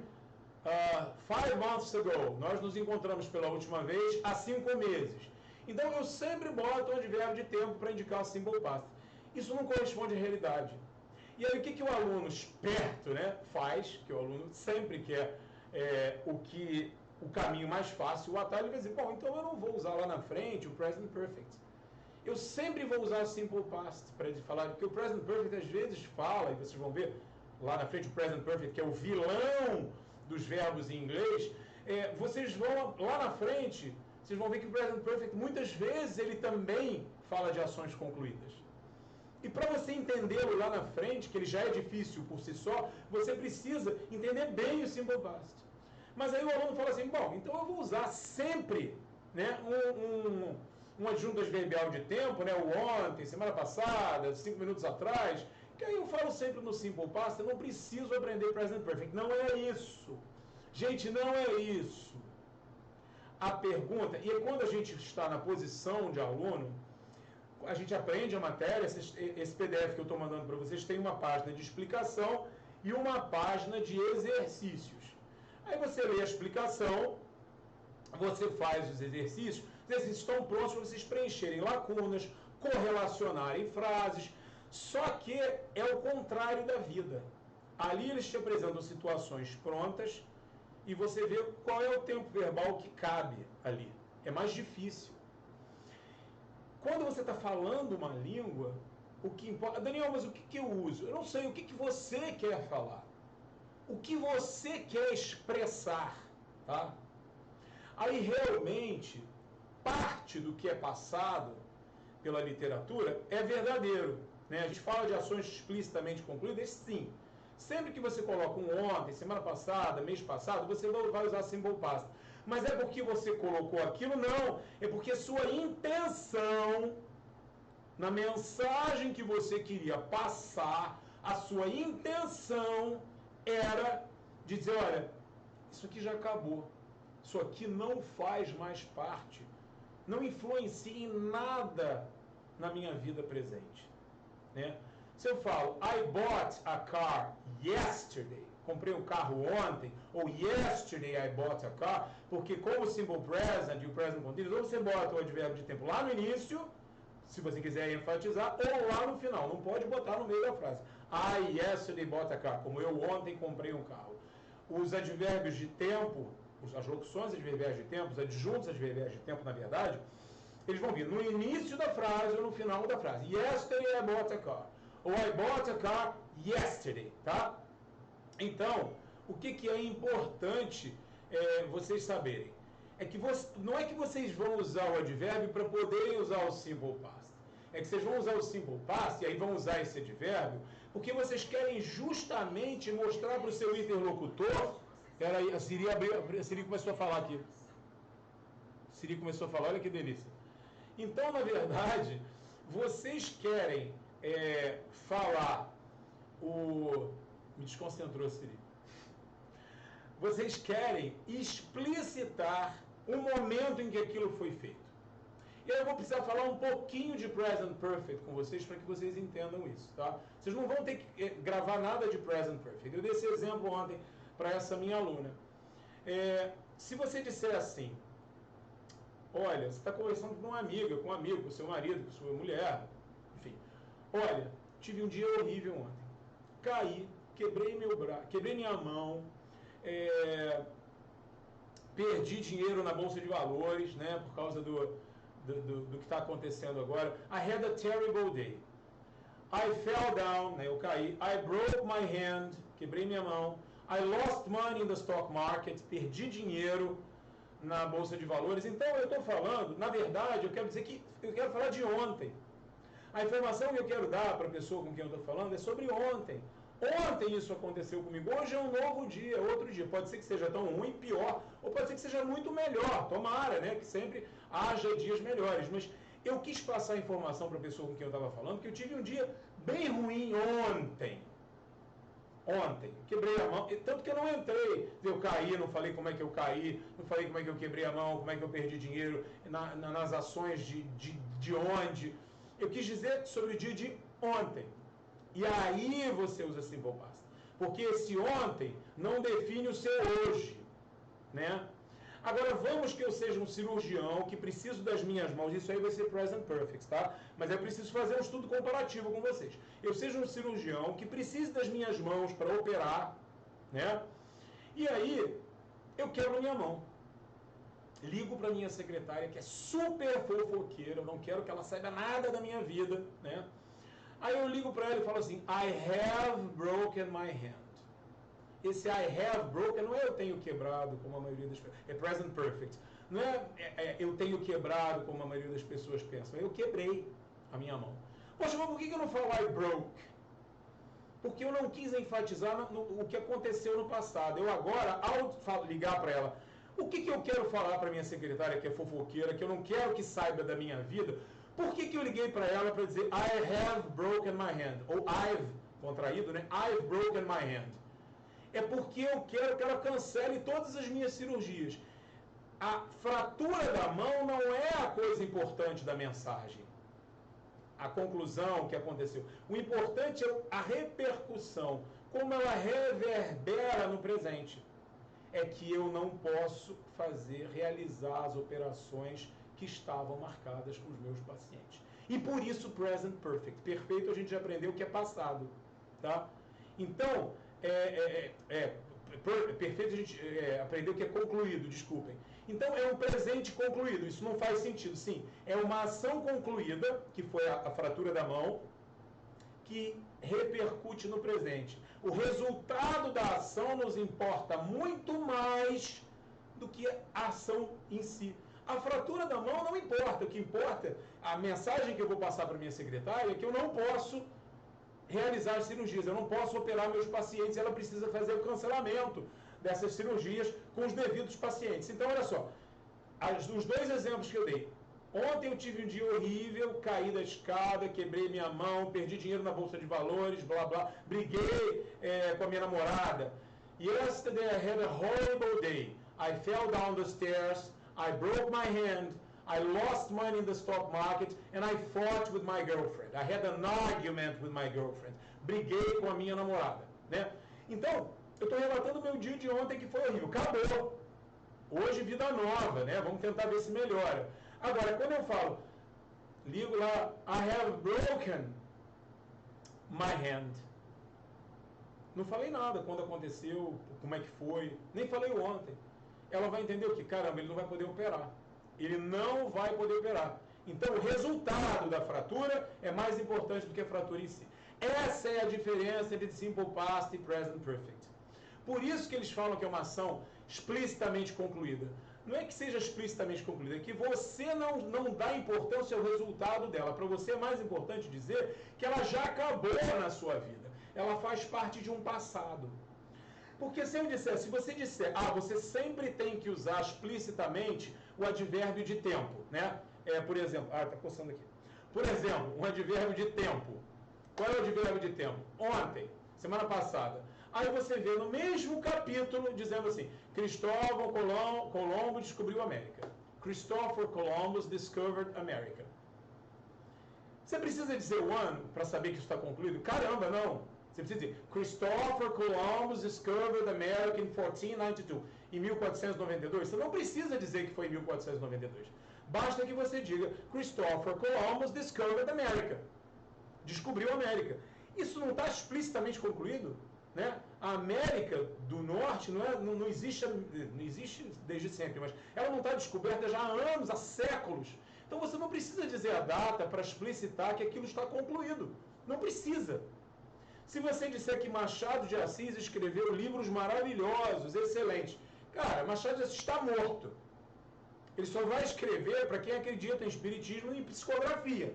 5 months ago. Nós nos encontramos pela última vez há 5 meses. Então eu sempre boto um advérbio de tempo para indicar o simple past. Isso não corresponde à realidade. E aí o que o aluno esperto, né, faz? Que o aluno sempre quer o caminho mais fácil, o atalho, vai dizer, bom, então eu não vou usar lá na frente o present perfect. Eu sempre vou usar o simple past para falar, porque o present perfect às vezes fala, e vocês vão ver lá na frente o present perfect, que é o vilão dos verbos em inglês, vocês vão lá na frente, vocês vão ver que o present perfect muitas vezes ele também fala de ações concluídas. E para você entendê-lo lá na frente, que ele já é difícil por si só, você precisa entender bem o simple past. Mas aí o aluno fala assim, bom, então eu vou usar sempre, né, um adjunto adverbial de tempo, né, o ontem, semana passada, 5 minutos atrás, que aí eu falo sempre no simple past, eu não preciso aprender present perfect. Não é isso. Gente, não é isso. A pergunta, e quando a gente está na posição de aluno, a gente aprende a matéria, esse PDF que eu estou mandando para vocês tem uma página de explicação e uma página de exercícios. Aí você lê a explicação, você faz os exercícios estão prontos para vocês preencherem lacunas, correlacionarem frases, só que é o contrário da vida. Ali eles te apresentam situações prontas e você vê qual é o tempo verbal que cabe ali. É mais difícil. Quando você está falando uma língua, o que importa... Daniel, mas o que eu uso? Eu não sei, o que você quer falar? O que você quer expressar, tá? Aí, realmente, parte do que é passado pela literatura é verdadeiro, né? A gente fala de ações explicitamente concluídas, sim. Sempre que você coloca um ontem, semana passada, mês passado, você vai usar simple past. Mas é porque você colocou aquilo? Não. É porque sua intenção na mensagem que você queria passar, a sua intenção era de dizer, olha, isso aqui já acabou, isso aqui não faz mais parte, não influencia em nada na minha vida presente, né? Se eu falo, I bought a car yesterday, comprei um carro ontem, ou yesterday I bought a car, porque como simple present e o present continuous, ou você bota o advérbio de tempo lá no início, se você quiser enfatizar, ou lá no final, não pode botar no meio da frase. I yesterday bought a car, como eu ontem comprei um carro. Os advérbios de tempo, as locuções adverbiais de tempo, os adjuntos adverbiais de tempo, na verdade, eles vão vir no início da frase ou no final da frase. Yesterday I bought a car. Ou I bought a car yesterday, tá? Então, o que é importante vocês saberem? É que não é que vocês vão usar o advérbio para poderem usar o simple past. É que vocês vão usar o simple past e aí vão usar esse advérbio porque vocês querem justamente mostrar para o seu interlocutor. Peraí, a Siri começou a falar aqui. Siri começou a falar, olha que delícia. Então, na verdade, vocês querem falar me desconcentrou, Siri. Vocês querem explicitar o momento em que aquilo foi feito. E eu vou precisar falar um pouquinho de present perfect com vocês para que vocês entendam isso, tá? Vocês não vão ter que gravar nada de present perfect. Eu dei esse exemplo ontem para essa minha aluna. Se você disser assim, olha, você está conversando com uma amiga, com um amigo, com seu marido, com sua mulher, enfim. Olha, tive um dia horrível ontem. Caí, quebrei meu braço, quebrei minha mão, perdi dinheiro na bolsa de valores, né, por causa do que está acontecendo agora. I had a terrible day. I fell down, né, eu caí. I broke my hand, quebrei minha mão. I lost money in the stock market, perdi dinheiro na bolsa de valores. Então eu estou falando, na verdade, eu quero falar de ontem. A informação que eu quero dar para a pessoa com quem eu estou falando é sobre ontem. Ontem isso aconteceu comigo, hoje é um novo dia, outro dia. Pode ser que seja tão ruim, pior, ou pode ser que seja muito melhor. Tomara, né? Que sempre haja dias melhores. Mas eu quis passar a informação para a pessoa com quem eu estava falando, que eu tive um dia bem ruim ontem. Ontem, quebrei a mão, tanto que eu não entrei, eu caí, não falei como é que eu caí, não falei como é que eu quebrei a mão, como é que eu perdi dinheiro nas ações de onde. Eu quis dizer sobre o dia de ontem. E aí você usa simple past. Porque esse ontem não define o seu hoje, né? Agora, vamos que eu seja um cirurgião que preciso das minhas mãos, isso aí vai ser present perfect, tá? Mas eu preciso fazer um estudo comparativo com vocês. Eu seja um cirurgião que precise das minhas mãos para operar, né? E aí, eu quebro minha mão. Ligo para minha secretária, que é super fofoqueira, eu não quero que ela saiba nada da minha vida, né? Aí eu ligo para ela e falo assim, I have broken my hand. Esse I have broken não é eu tenho quebrado, como a maioria das pessoas... É present perfect. Não é eu tenho quebrado, como a maioria das pessoas pensam. Eu quebrei a minha mão. Poxa, mas por que eu não falo I broke? Porque eu não quis enfatizar o que aconteceu no passado. Eu agora, ao ligar para ela, o que eu quero falar para minha secretária, que é fofoqueira, que eu não quero que saiba da minha vida, por que eu liguei para ela para dizer I have broken my hand? Ou I've, contraído, né? I've broken my hand. É porque eu quero que ela cancele todas as minhas cirurgias. A fratura da mão não é a coisa importante da mensagem. A conclusão que aconteceu. O importante é a repercussão, como ela reverbera no presente. É que eu não posso realizar as operações que estavam marcadas com os meus pacientes. E por isso present perfect. Perfeito a gente já aprendeu que é passado. Tá? Então, perfeito a gente aprendeu que é concluído, desculpem. Então é um presente concluído, isso não faz sentido. Sim, é uma ação concluída, que foi a fratura da mão, que repercute no presente. O resultado da ação nos importa muito mais do que a ação em si. A fratura da mão não importa, o que importa, a mensagem que eu vou passar para minha secretária é que eu não posso realizar cirurgias, eu não posso operar meus pacientes, ela precisa fazer o cancelamento dessas cirurgias com os devidos pacientes. Então, olha só, os dois exemplos que eu dei, Ontem eu tive um dia horrível, caí da escada, quebrei minha mão, perdi dinheiro na bolsa de valores, blá blá, briguei com a minha namorada. Yesterday I had a horrible day. I fell down the stairs, I broke my hand, I lost money in the stock market and I fought with my girlfriend. I had an argument with my girlfriend. Briguei com a minha namorada, né? Então, eu estou relatando o meu dia de ontem que foi horrível. Acabou. Hoje vida nova, né? Vamos tentar ver se melhora. Agora, quando eu falo, ligo lá, I have broken my hand. Não falei nada quando aconteceu, como é que foi, nem falei ontem. Ela vai entender o que? Caramba, ele não vai poder operar. Ele não vai poder operar. Então, o resultado da fratura é mais importante do que a fratura em si. Essa é a diferença entre Simple Past e Present Perfect. Por isso que eles falam que é uma ação explicitamente concluída. Não é que seja explicitamente concluída, é que você não dá importância ao resultado dela. Para você é mais importante dizer que ela já acabou na sua vida. Ela faz parte de um passado. Porque se você disser, você sempre tem que usar explicitamente o advérbio de tempo, né? Por exemplo, tá coçando aqui. Por exemplo, um advérbio de tempo. Qual é o advérbio de tempo? Ontem, semana passada. Aí você vê no mesmo capítulo dizendo assim, Cristóvão Colombo descobriu a América. Christopher Columbus discovered America. Você precisa dizer o ano para saber que isso está concluído? Caramba, não. Você precisa dizer, Christopher Columbus discovered America in 1492. Em 1492. Você não precisa dizer que foi em 1492. Basta que você diga, Christopher Columbus discovered America. Descobriu a América. Isso não está explicitamente concluído? Né? A América do Norte não existe desde sempre, mas ela não está descoberta já há anos, há séculos. Então você não precisa dizer a data para explicitar que aquilo está concluído. Não precisa. Se você disser que Machado de Assis escreveu livros maravilhosos, excelentes, cara, Machado de Assis está morto. Ele só vai escrever para quem acredita em espiritismo e em psicografia.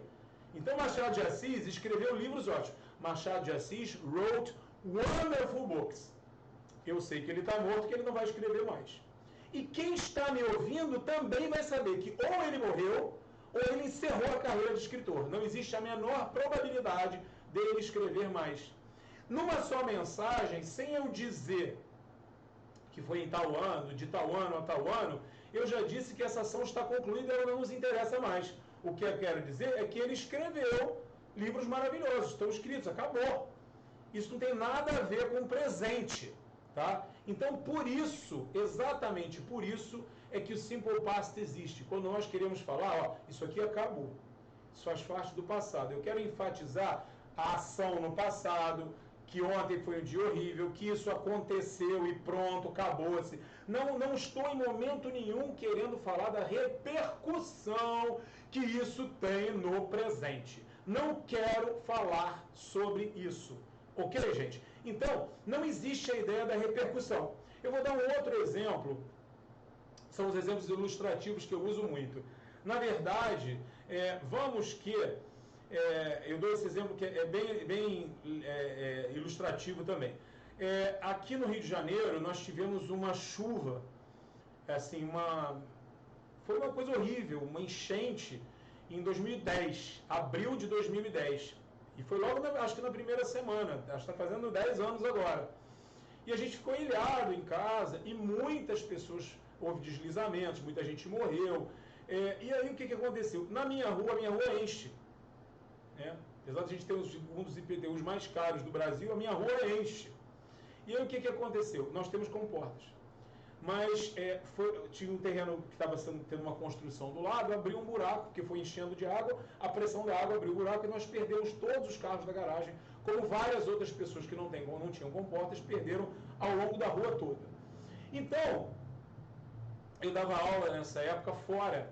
Então Machado de Assis escreveu livros ótimos. Machado de Assis wrote wonderful books. Eu sei que ele está morto, que ele não vai escrever mais. E quem está me ouvindo também vai saber que ou ele morreu, ou ele encerrou a carreira de escritor. Não existe a menor probabilidade dele escrever mais. Numa só mensagem, sem eu dizer que foi em tal ano, de tal ano a tal ano, eu já disse que essa ação está concluída e ela não nos interessa mais. O que eu quero dizer é que ele escreveu livros maravilhosos, estão escritos, acabou. Isso não tem nada a ver com o presente, tá? Então, por isso, exatamente por isso, é que o Simple Past existe. Quando nós queremos falar, isso aqui acabou. Isso faz parte do passado. Eu quero enfatizar a ação no passado, que ontem foi um dia horrível, que isso aconteceu e pronto, acabou-se. Não estou em momento nenhum querendo falar da repercussão que isso tem no presente. Não quero falar sobre isso. Ok, gente? Então, não existe a ideia da repercussão. Eu vou dar um outro exemplo. São os exemplos ilustrativos que eu uso muito. Na verdade, vamos que... eu dou esse exemplo que é bem ilustrativo também. Aqui no Rio de Janeiro, nós tivemos uma chuva, assim, foi uma coisa horrível, uma enchente em 2010, abril de 2010. E foi logo, acho que na primeira semana, acho que está fazendo 10 anos agora. E a gente ficou ilhado em casa e muitas pessoas, houve deslizamentos, muita gente morreu. E aí o que aconteceu? Na minha rua, a minha rua enche. Apesar de a gente ter um dos IPTUs mais caros do Brasil, a minha rua enche. E aí o que aconteceu? Nós temos comportas. Mas tinha um terreno que estava tendo uma construção do lado, abriu um buraco, porque foi enchendo de água, a pressão da água abriu o buraco e nós perdemos todos os carros da garagem, como várias outras pessoas que não tinham comportas, perderam ao longo da rua toda. Então, eu dava aula nessa época fora.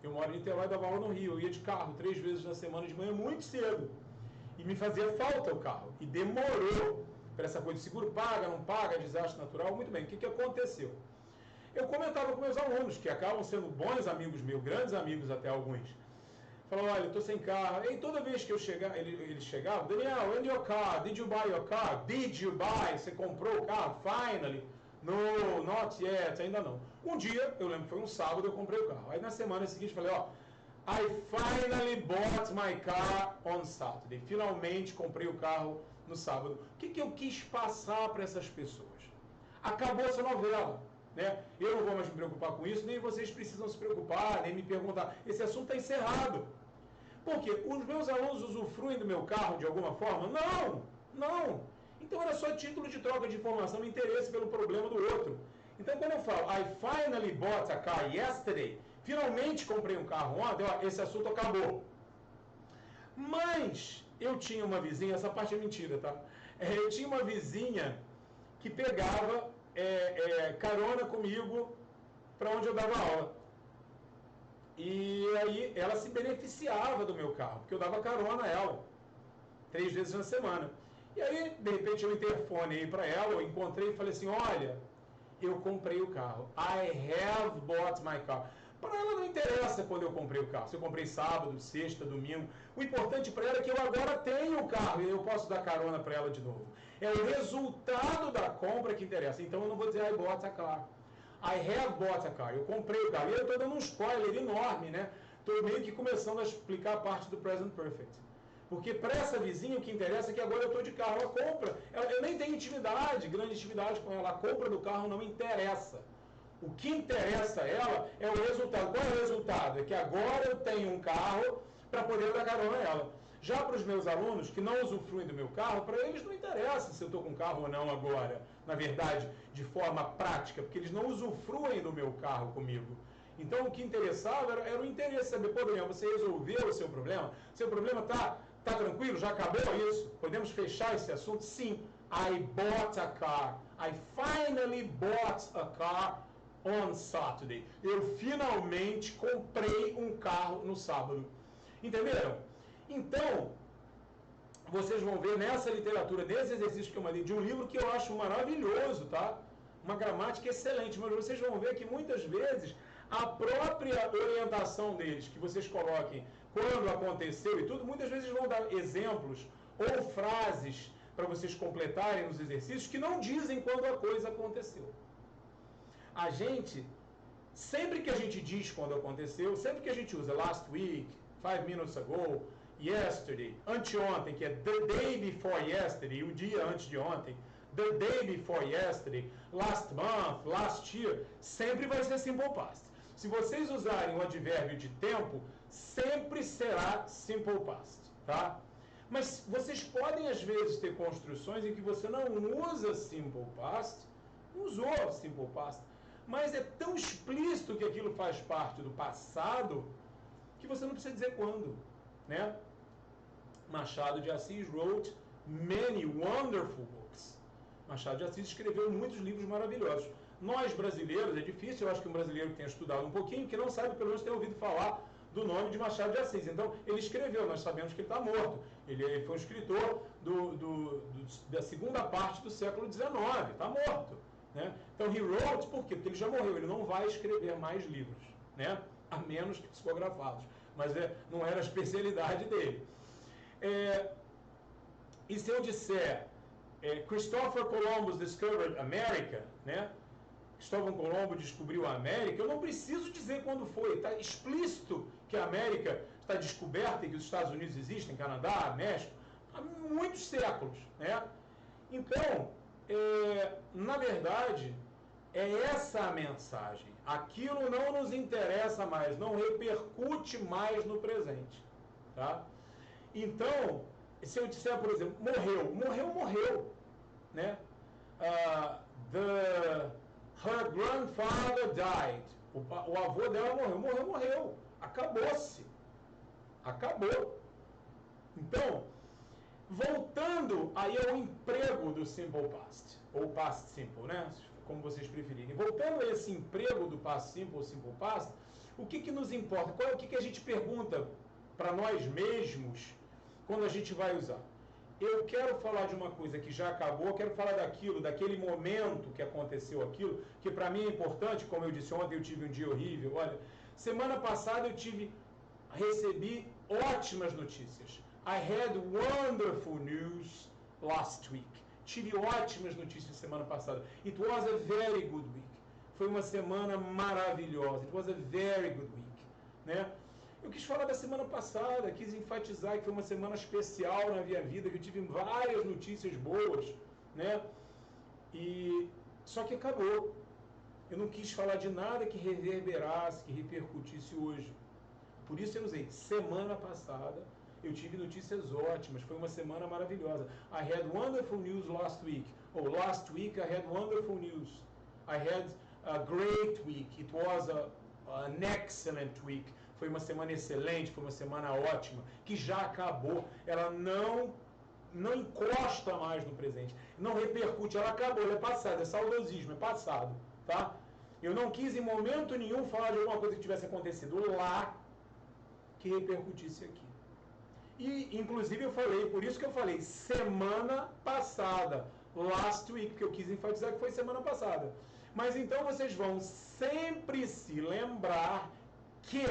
Eu moro em Niterói e dava aula no Rio. Eu ia de carro 3 vezes na semana de manhã, muito cedo. E me fazia falta o carro. E demorou para essa coisa de seguro paga, não paga, desastre natural. Muito bem, o que aconteceu? Eu comentava com meus alunos, que acabam sendo bons amigos meus, grandes amigos até alguns. Falava, olha, eu estou sem carro. E toda vez que eu chegava, eles chegavam, Daniel, and your car? Did you buy your car? Did you buy? Você comprou o carro? Finally. No, not yet, ainda não. Um dia, eu lembro que foi um sábado, eu comprei o carro. Aí na semana seguinte, falei, I finally bought my car on Saturday. Finalmente comprei o carro no sábado. O que eu quis passar para essas pessoas? Acabou essa novela, né? Eu não vou mais me preocupar com isso, nem vocês precisam se preocupar, nem me perguntar. Esse assunto está encerrado. Por quê? Os meus alunos usufruem do meu carro de alguma forma? Não. Então era só título de troca de informação, interesse pelo problema do outro. Então quando eu falo, I finally bought a car yesterday, finalmente comprei um carro ontem, ó, esse assunto acabou. Mas eu tinha uma vizinha, essa parte é mentira, tá? Eu tinha uma vizinha que pegava carona comigo para onde eu dava aula. E aí ela se beneficiava do meu carro, porque eu dava carona a ela 3 vezes na semana. E aí, de repente, eu interfonei para ela, eu encontrei e falei assim, olha, eu comprei o carro. I have bought my car. Para ela não interessa quando eu comprei o carro. Se eu comprei sábado, sexta, domingo. O importante para ela é que eu agora tenho o carro e eu posso dar carona para ela de novo. É o resultado da compra que interessa. Então eu não vou dizer I bought a car. I have bought a car. Eu comprei o carro. E eu estou dando um spoiler enorme, né? Estou meio que começando a explicar a parte do present perfect. Porque para essa vizinha o que interessa é que agora eu estou de carro. Ela compra. Eu nem tenho intimidade, grande intimidade com ela. A compra do carro não me interessa. O que interessa a ela é o resultado. Qual é o resultado? É que agora eu tenho um carro para poder dar carona a ela. Já para os meus alunos que não usufruem do meu carro, para eles não interessa se eu estou com carro ou não agora. Na verdade, de forma prática, porque eles não usufruem do meu carro comigo. Então, o que interessava era o interesse, saber, pô, Daniel, você resolveu o seu problema? Seu problema está tranquilo? Já acabou isso? Podemos fechar esse assunto? Sim. I bought a car. I finally bought a car on Saturday. Eu finalmente comprei um carro no sábado. Entenderam? Então, vocês vão ver nessa literatura, nesse exercício que eu mandei, de um livro que eu acho maravilhoso, tá? Uma gramática excelente, mas vocês vão ver que muitas vezes a própria orientação deles, que vocês coloquem quando aconteceu e tudo, muitas vezes vão dar exemplos ou frases para vocês completarem nos exercícios que não dizem quando a coisa aconteceu. A gente, sempre que a gente diz quando aconteceu, sempre que a gente usa last week, 5 minutes ago, yesterday, anteontem, que é the day before yesterday, o dia antes de ontem, the day before yesterday, last month, last year, sempre vai ser simple past. Se vocês usarem o advérbio de tempo, sempre será simple past, tá? Mas vocês podem, às vezes, ter construções em que você não usa simple past, usou simple past, mas é tão explícito que aquilo faz parte do passado que você não precisa dizer quando, né? Machado de Assis wrote many wonderful books. Machado de Assis escreveu muitos livros maravilhosos. Nós, brasileiros, é difícil, eu acho que um brasileiro que tenha estudado um pouquinho, que não sabe, pelo menos, ter ouvido falar do nome de Machado de Assis. Então, ele escreveu, nós sabemos que ele está morto. Ele foi um escritor da segunda parte do século XIX, está morto. Né? Então, he wrote, por quê? Porque ele já morreu, ele não vai escrever mais livros, né? A menos que psicografados. Mas não era a especialidade dele. E se eu disser Christopher Columbus discovered America, né? Cristóvão Colombo descobriu a América, eu não preciso dizer quando foi, está explícito que a América está descoberta e que os Estados Unidos existem, Canadá, México, há muitos séculos, né? Então, na verdade, é essa a mensagem. Aquilo não nos interessa mais, não repercute mais no presente, tá? Então, se eu disser, por exemplo, morreu, né? Her grandfather died. O avô dela morreu. Acabou-se. Acabou. Então, voltando aí ao emprego do simple past, ou past simple, né? Como vocês preferirem. Voltando a esse emprego do past simple ou simple past, o que nos importa? O que a gente pergunta para nós mesmos quando a gente vai usar? Eu quero falar de uma coisa que já acabou, quero falar daquele momento que aconteceu aquilo, que para mim é importante, como eu disse ontem, eu tive um dia horrível. Olha, semana passada eu recebi ótimas notícias. I had wonderful news last week. Tive ótimas notícias semana passada. It was a very good week. Foi uma semana maravilhosa. It was a very good week. Né? Eu quis falar da semana passada, quis enfatizar que foi uma semana especial na minha vida, que eu tive várias notícias boas, né? Só que acabou. Eu não quis falar de nada que reverberasse, que repercutisse hoje. Por isso eu usei semana passada. Eu tive notícias ótimas, foi uma semana maravilhosa. I had wonderful news last week. Or last week I had wonderful news. I had a great week. It was an excellent week. Foi uma semana excelente, foi uma semana ótima, que já acabou. Ela não encosta mais no presente, não repercute, ela acabou, ela é passada, é saudosismo, é passado, tá? Eu não quis em momento nenhum falar de alguma coisa que tivesse acontecido lá que repercutisse aqui. E, inclusive, eu falei, por isso que eu falei semana passada, last week, porque eu quis enfatizar que foi semana passada. Mas então vocês vão sempre se lembrar que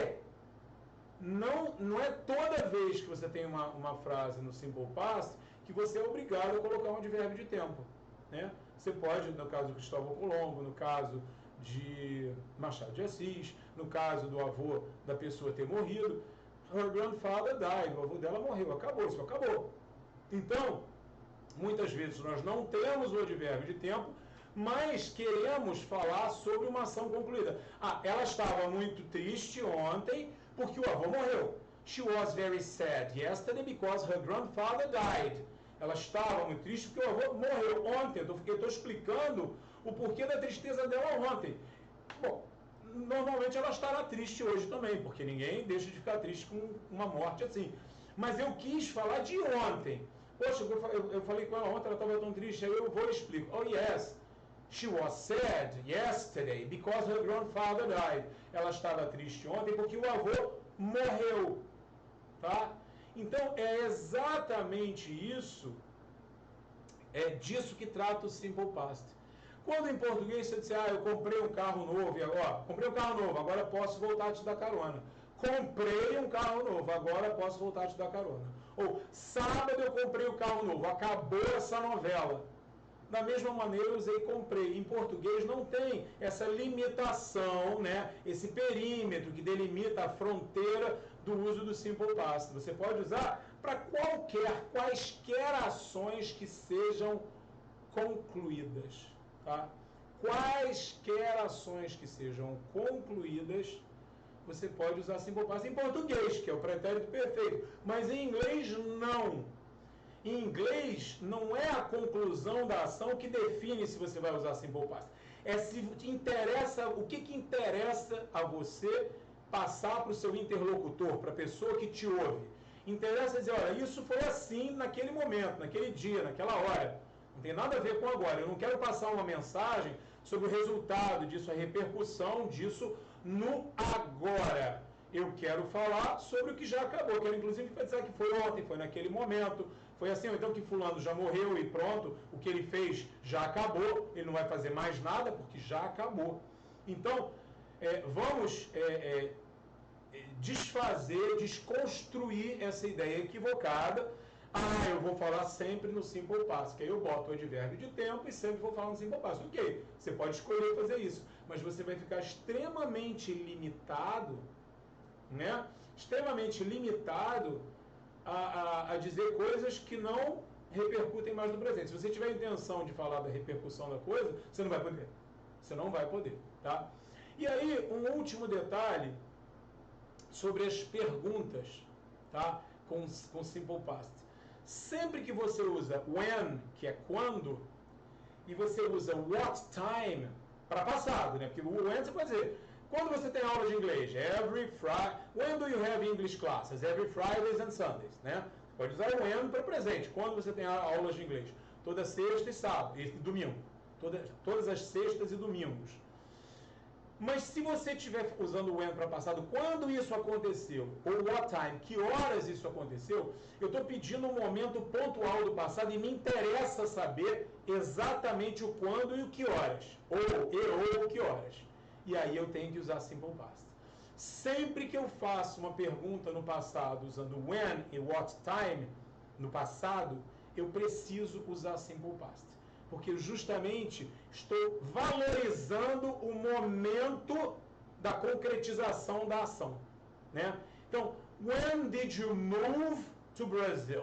não é toda vez que você tem uma frase no Simple Past que você é obrigado a colocar um advérbio de tempo, né? Você pode, no caso do Cristóvão Colombo, no caso de Machado de Assis, no caso do avô da pessoa ter morrido, her grandfather died, o avô dela morreu, acabou, isso acabou. Então, muitas vezes nós não temos o advérbio de tempo, mas queremos falar sobre uma ação concluída. Ela estava muito triste ontem porque o avô morreu. She was very sad yesterday because her grandfather died. Ela estava muito triste porque o avô morreu ontem. Eu estou explicando o porquê da tristeza dela ontem. Bom, normalmente ela estará triste hoje também, porque ninguém deixa de ficar triste com uma morte assim. Mas eu quis falar de ontem. Poxa, eu falei com ela ontem, ela estava tão triste, aí eu vou e explico. Oh, yes, she was sad yesterday because her grandfather died. Ela estava triste ontem porque o avô morreu, tá? Então, é exatamente isso, é disso que trata o Simple Past. Quando em português você diz, eu comprei um carro novo, e agora, comprei um carro novo, agora posso voltar a te dar carona. Comprei um carro novo, agora posso voltar a te dar carona. Ou, sábado eu comprei o carro novo, acabou essa novela. Da mesma maneira eu usei comprei. Em português não tem essa limitação, né? Esse perímetro que delimita a fronteira do uso do Simple Past. Você pode usar para quaisquer ações que sejam concluídas. Tá? Quaisquer ações que sejam concluídas, você pode usar Simple Past em português, que é o pretérito perfeito. Mas em inglês, não. Em inglês, não é a conclusão da ação que define se você vai usar Simple Past. É se te interessa, o que interessa a você passar para o seu interlocutor, para a pessoa que te ouve. Interessa dizer, olha, isso foi assim naquele momento, naquele dia, naquela hora. Não tem nada a ver com agora. Eu não quero passar uma mensagem sobre o resultado disso, a repercussão disso no agora. Eu quero falar sobre o que já acabou. Eu quero, inclusive, dizer que foi ontem, foi naquele momento. Foi assim, ou então que fulano já morreu e pronto, o que ele fez já acabou, ele não vai fazer mais nada porque já acabou. Então, vamos desfazer, desconstruir essa ideia equivocada. Eu vou falar sempre no Simple Past, que aí eu boto o advérbio de tempo e sempre vou falar no Simple Past. Ok, você pode escolher fazer isso, mas você vai ficar extremamente limitado, né? Extremamente limitado a dizer coisas que não repercutem mais no presente. Se você tiver a intenção de falar da repercussão da coisa, você não vai poder. Você não vai poder, tá? E aí, um último detalhe sobre as perguntas, tá? Com Simple Past. Sempre que você usa when, que é quando, e você usa what time, para passado, né? Porque o when você pode dizer, quando você tem aula de inglês? Every Friday. When do you have English classes? Every Fridays and Sundays, né? Pode usar o when para presente. Quando você tem aulas de inglês? Toda sexta e sábado, e domingo. Todas as sextas e domingos. Mas se você estiver usando o when para passado, quando isso aconteceu? Ou what time? Que horas isso aconteceu? Eu estou pedindo um momento pontual do passado e me interessa saber exatamente o quando e o que horas. Ou que horas. E aí eu tenho que usar Simple Past. Sempre que eu faço uma pergunta no passado usando when e what time, no passado, eu preciso usar Simple Past. Porque justamente estou valorizando o momento da concretização da ação, né? Então, when did you move to Brazil?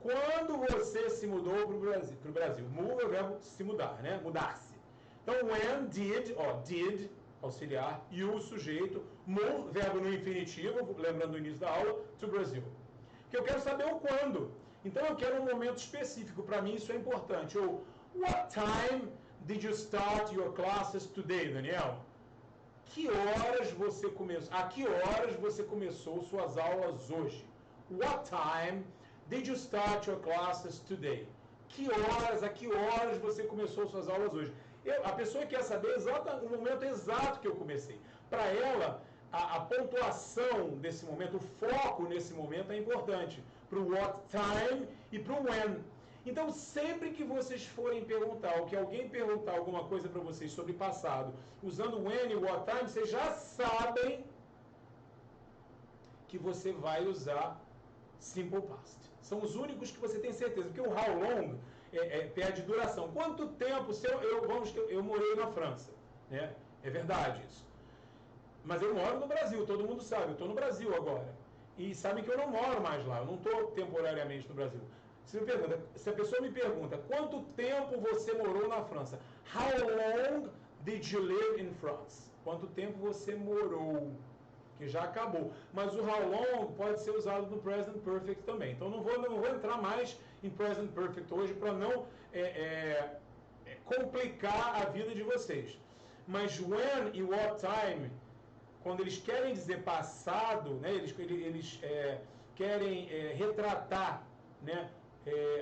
Quando você se mudou para o Brasil? Move é o verbo se mudar, né? Mudar-se. Então, when did, did, auxiliar, you, sujeito, move, verbo no infinitivo, lembrando do início da aula, to Brazil. Que eu quero saber o quando. Então, eu quero um momento específico. Para mim, isso é importante. Ou, what time did you start your classes today, Daniel? Que horas você começou? A que horas você começou suas aulas hoje? What time did you start your classes today? A que horas você começou suas aulas hoje? A pessoa quer saber o momento exato que eu comecei. Para ela, a pontuação desse momento, o foco nesse momento é importante. Para o what time e para o when. Então, sempre que vocês forem perguntar, ou que alguém perguntar alguma coisa para vocês sobre passado, usando when e what time, vocês já sabem que você vai usar simple past. São os únicos que você tem certeza, porque o how long perde duração. Quanto tempo, eu morei na França, né? É verdade isso. Mas eu moro no Brasil, todo mundo sabe, eu estou no Brasil agora. E sabem que eu não moro mais lá, eu não estou temporariamente no Brasil. Se a pessoa me pergunta, quanto tempo você morou na França? How long did you live in France? Quanto tempo você morou? Que já acabou. Mas o how long pode ser usado no present perfect também. Então não vou entrar mais em present perfect hoje para não complicar a vida de vocês. Mas when e what time, quando eles querem dizer passado, né, eles querem retratar, né,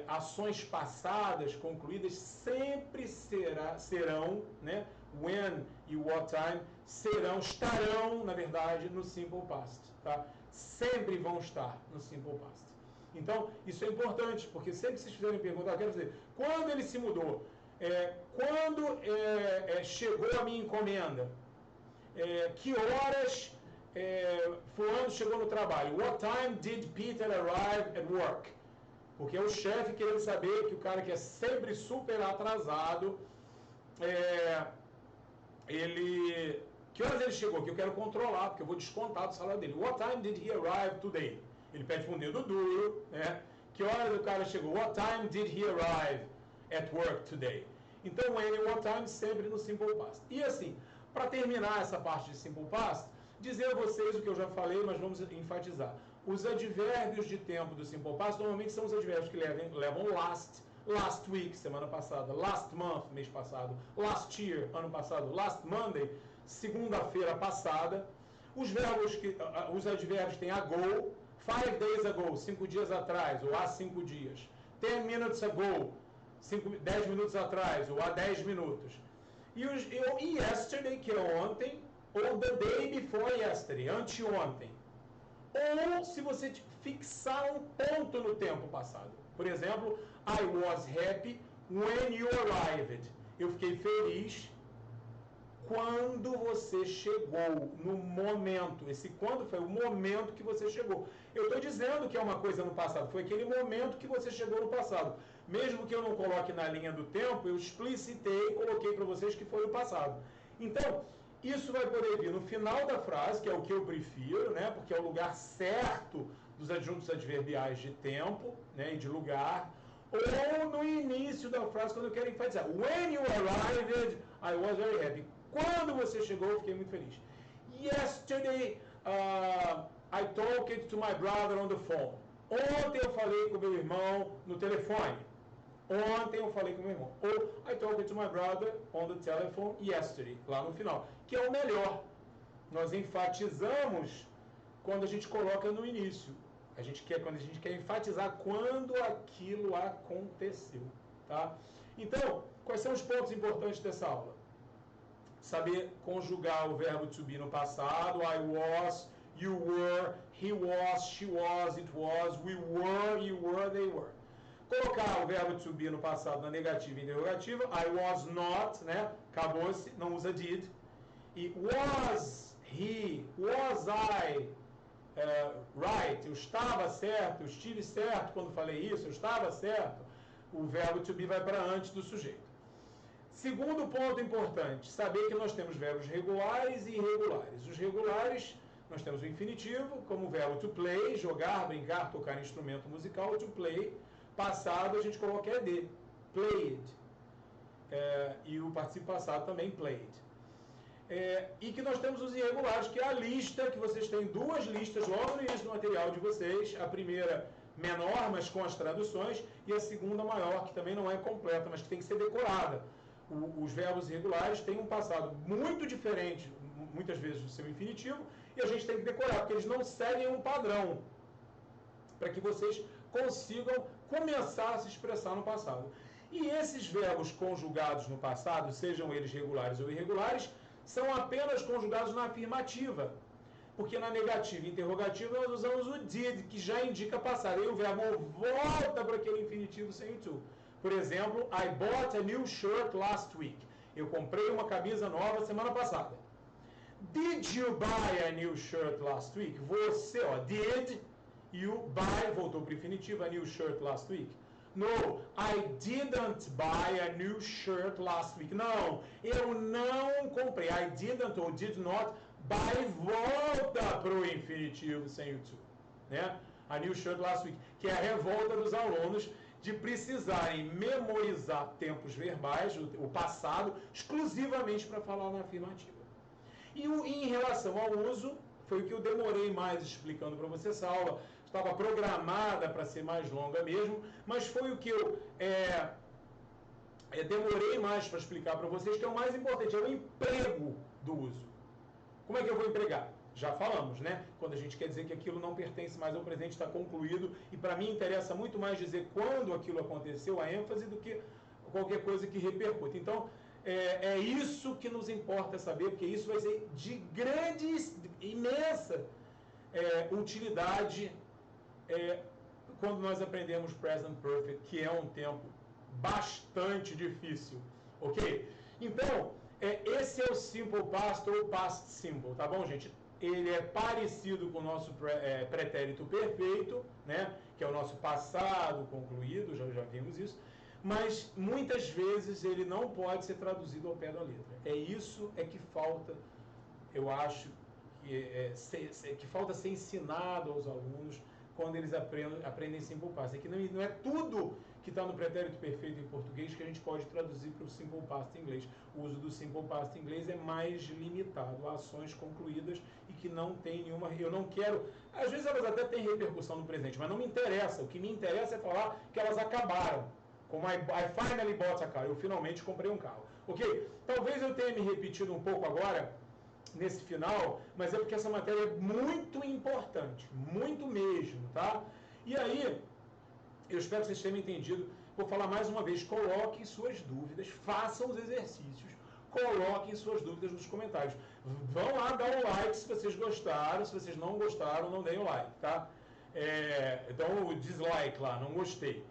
ações passadas, concluídas, sempre serão, né, when e what time, estarão, na verdade, no simple past. Tá? Sempre vão estar no simple past. Então, isso é importante, porque sempre que vocês fizerem perguntar, eu quero dizer, quando ele se mudou? Quando chegou a minha encomenda? Que horas fulano chegou no trabalho? What time did Peter arrive at work? Porque é o chefe querendo saber que o cara que é sempre super atrasado, que horas ele chegou? Que eu quero controlar, porque eu vou descontar do salário dele. What time did he arrive today? Ele pede para um dedo duro, né? Que horas o cara chegou? What time did he arrive at work today? Então, when e what time sempre no simple past. E assim, para terminar essa parte de simple past, dizer a vocês o que eu já falei, mas vamos enfatizar. Os advérbios de tempo do simple past normalmente são os advérbios que levam last week, semana passada, last month, mês passado, last year, ano passado, last Monday, segunda-feira passada. Os advérbios têm ago, 5 days ago, 5 dias atrás, ou há 5 dias. 10 minutes ago, 10 minutos atrás, ou há 10 minutos. E yesterday, que é ontem, ou the day before yesterday, anteontem. Ou se você fixar um ponto no tempo passado. Por exemplo, I was happy when you arrived. Eu fiquei feliz quando você chegou, no momento. Esse quando foi o momento que você chegou. Eu estou dizendo que é uma coisa no passado, foi aquele momento que você chegou no passado. Mesmo que eu não coloque na linha do tempo, eu explicitei e coloquei para vocês que foi no passado. Então, isso vai poder vir no final da frase, que é o que eu prefiro, né? Porque é o lugar certo dos adjuntos adverbiais de tempo, né? E de lugar. Ou no início da frase, quando eu quero enfatizar. When you arrived, I was very happy. Quando você chegou, eu fiquei muito feliz. Yesterday, I talked to my brother on the phone. Ontem eu falei com meu irmão no telefone. Ontem eu falei com meu irmão. Ou I talked to my brother on the telephone yesterday, lá no final. Que é o melhor. Nós enfatizamos quando a gente coloca no início. Quando a gente quer enfatizar quando aquilo aconteceu. Tá? Então, quais são os pontos importantes dessa aula? Saber conjugar o verbo to be no passado. I was, you were, he was, she was, it was, we were, you were, they were. Colocar o verbo to be no passado na negativa e interrogativa. I was not, né? Acabou-se, não usa did. E was he, was I right? Eu estava certo, eu estive certo quando falei isso, eu estava certo. O verbo to be vai para antes do sujeito. Segundo ponto importante, saber que nós temos verbos regulares e irregulares. Os regulares nós temos o infinitivo como o verbo to play, jogar, brincar, tocar instrumento musical, to play. Passado a gente coloca ed, played. E o participio passado também, played. E que nós temos os irregulares, que é a lista, que vocês têm duas listas logo no início do material de vocês. A primeira menor, mas com as traduções, e a segunda maior, que também não é completa, mas que tem que ser decorada. Os verbos irregulares têm um passado muito diferente, muitas vezes, do seu infinitivo, e a gente tem que decorar, porque eles não seguem um padrão, para que vocês consigam começar a se expressar no passado. E esses verbos conjugados no passado, sejam eles regulares ou irregulares, são apenas conjugados na afirmativa. Porque na negativa e interrogativa nós usamos o did, que já indica passado. Aí o verbo volta para aquele infinitivo sem o to. Por exemplo, I bought a new shirt last week. Eu comprei uma camisa nova semana passada. Did you buy a new shirt last week? Você, did, e o buy voltou para o infinitivo, a new shirt last week. No, I didn't buy a new shirt last week. Não, eu não comprei. I didn't ou did not buy volta para o infinitivo sem o to. Né? A new shirt last week, que é a revolta dos alunos de precisarem memorizar tempos verbais, o passado, exclusivamente para falar na afirmativa. E em relação ao uso, foi o que eu demorei mais explicando para você essa aula. Estava programada para ser mais longa mesmo, mas foi o que eu demorei mais para explicar para vocês, que é o mais importante, é o emprego do uso. Como é que eu vou empregar? Já falamos, né? Quando a gente quer dizer que aquilo não pertence mais ao presente, está concluído, e para mim interessa muito mais dizer quando aquilo aconteceu, a ênfase, do que qualquer coisa que repercute. Então, é isso que nos importa saber, porque isso vai ser de grande, imensa utilidade quando nós aprendemos Present Perfect, que é um tempo bastante difícil, ok? Então, esse é o Simple Past ou Past Simple, tá bom, gente? Ele é parecido com o nosso pretérito perfeito, né? Que é o nosso passado concluído, já vimos isso, mas muitas vezes ele não pode ser traduzido ao pé da letra. Isso que falta, eu acho, que falta ser ensinado aos alunos quando eles aprendem Simple Past. Que não é tudo que está no pretérito perfeito em português que a gente pode traduzir para o Simple Past em inglês. O uso do Simple Past em inglês é mais limitado a ações concluídas e que não tem nenhuma... Eu não quero... Às vezes elas até têm repercussão no presente, mas não me interessa. O que me interessa é falar que elas acabaram. Como I finally bought a car. Eu finalmente comprei um carro. Ok? Talvez eu tenha me repetido um pouco agora nesse final, mas é porque essa matéria é muito importante, muito mesmo, tá? E aí, eu espero que vocês tenham entendido. Vou falar mais uma vez, coloquem suas dúvidas, façam os exercícios, coloquem suas dúvidas nos comentários. Vão lá dar o like se vocês gostaram, se vocês não gostaram, não deem o like, tá? Então, o dislike lá, não gostei.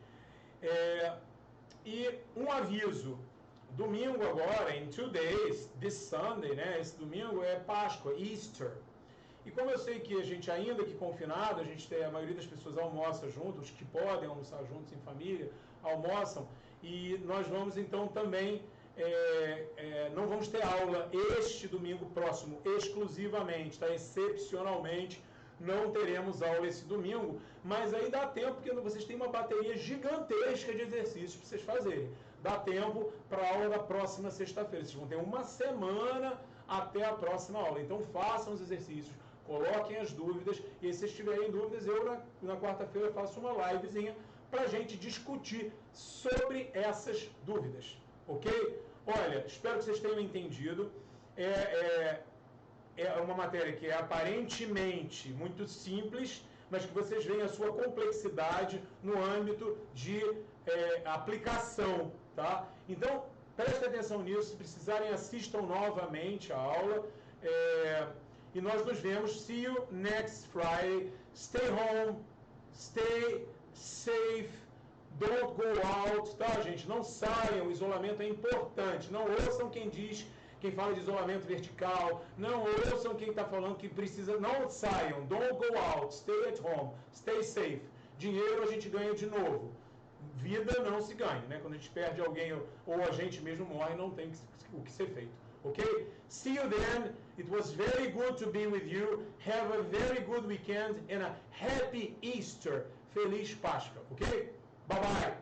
E um aviso. Domingo agora, in 2 days, this Sunday, né? Esse domingo é Páscoa, Easter. E como eu sei que a gente, ainda que confinado, a maioria das pessoas almoça juntos, os que podem almoçar juntos em família, almoçam. E nós vamos então também, não vamos ter aula este domingo próximo, exclusivamente, tá? Excepcionalmente, não teremos aula esse domingo, mas aí dá tempo, porque vocês têm uma bateria gigantesca de exercícios para vocês fazerem. Dá tempo para a aula da próxima sexta-feira. Vocês vão ter uma semana até a próxima aula. Então façam os exercícios, coloquem as dúvidas, e se vocês tiverem dúvidas, eu na quarta-feira faço uma livezinha para a gente discutir sobre essas dúvidas, ok? Olha, espero que vocês tenham entendido. É uma matéria que é aparentemente muito simples, mas que vocês veem a sua complexidade no âmbito de aplicação, tá? Então, prestem atenção nisso. Se precisarem, assistam novamente a aula. E nós nos vemos. See you next Friday. Stay home, stay safe, don't go out, tá, gente? Não saiam, o isolamento é importante. Não ouçam quem fala de isolamento vertical, não ouçam quem está falando que precisa, não saiam, don't go out, stay at home, stay safe. Dinheiro a gente ganha de novo, vida não se ganha, né? Quando a gente perde alguém ou a gente mesmo morre, não tem o que ser feito. ok? See you then. It was very good to be with you. Have a very good weekend and a happy Easter. Feliz Páscoa, ok? Bye bye.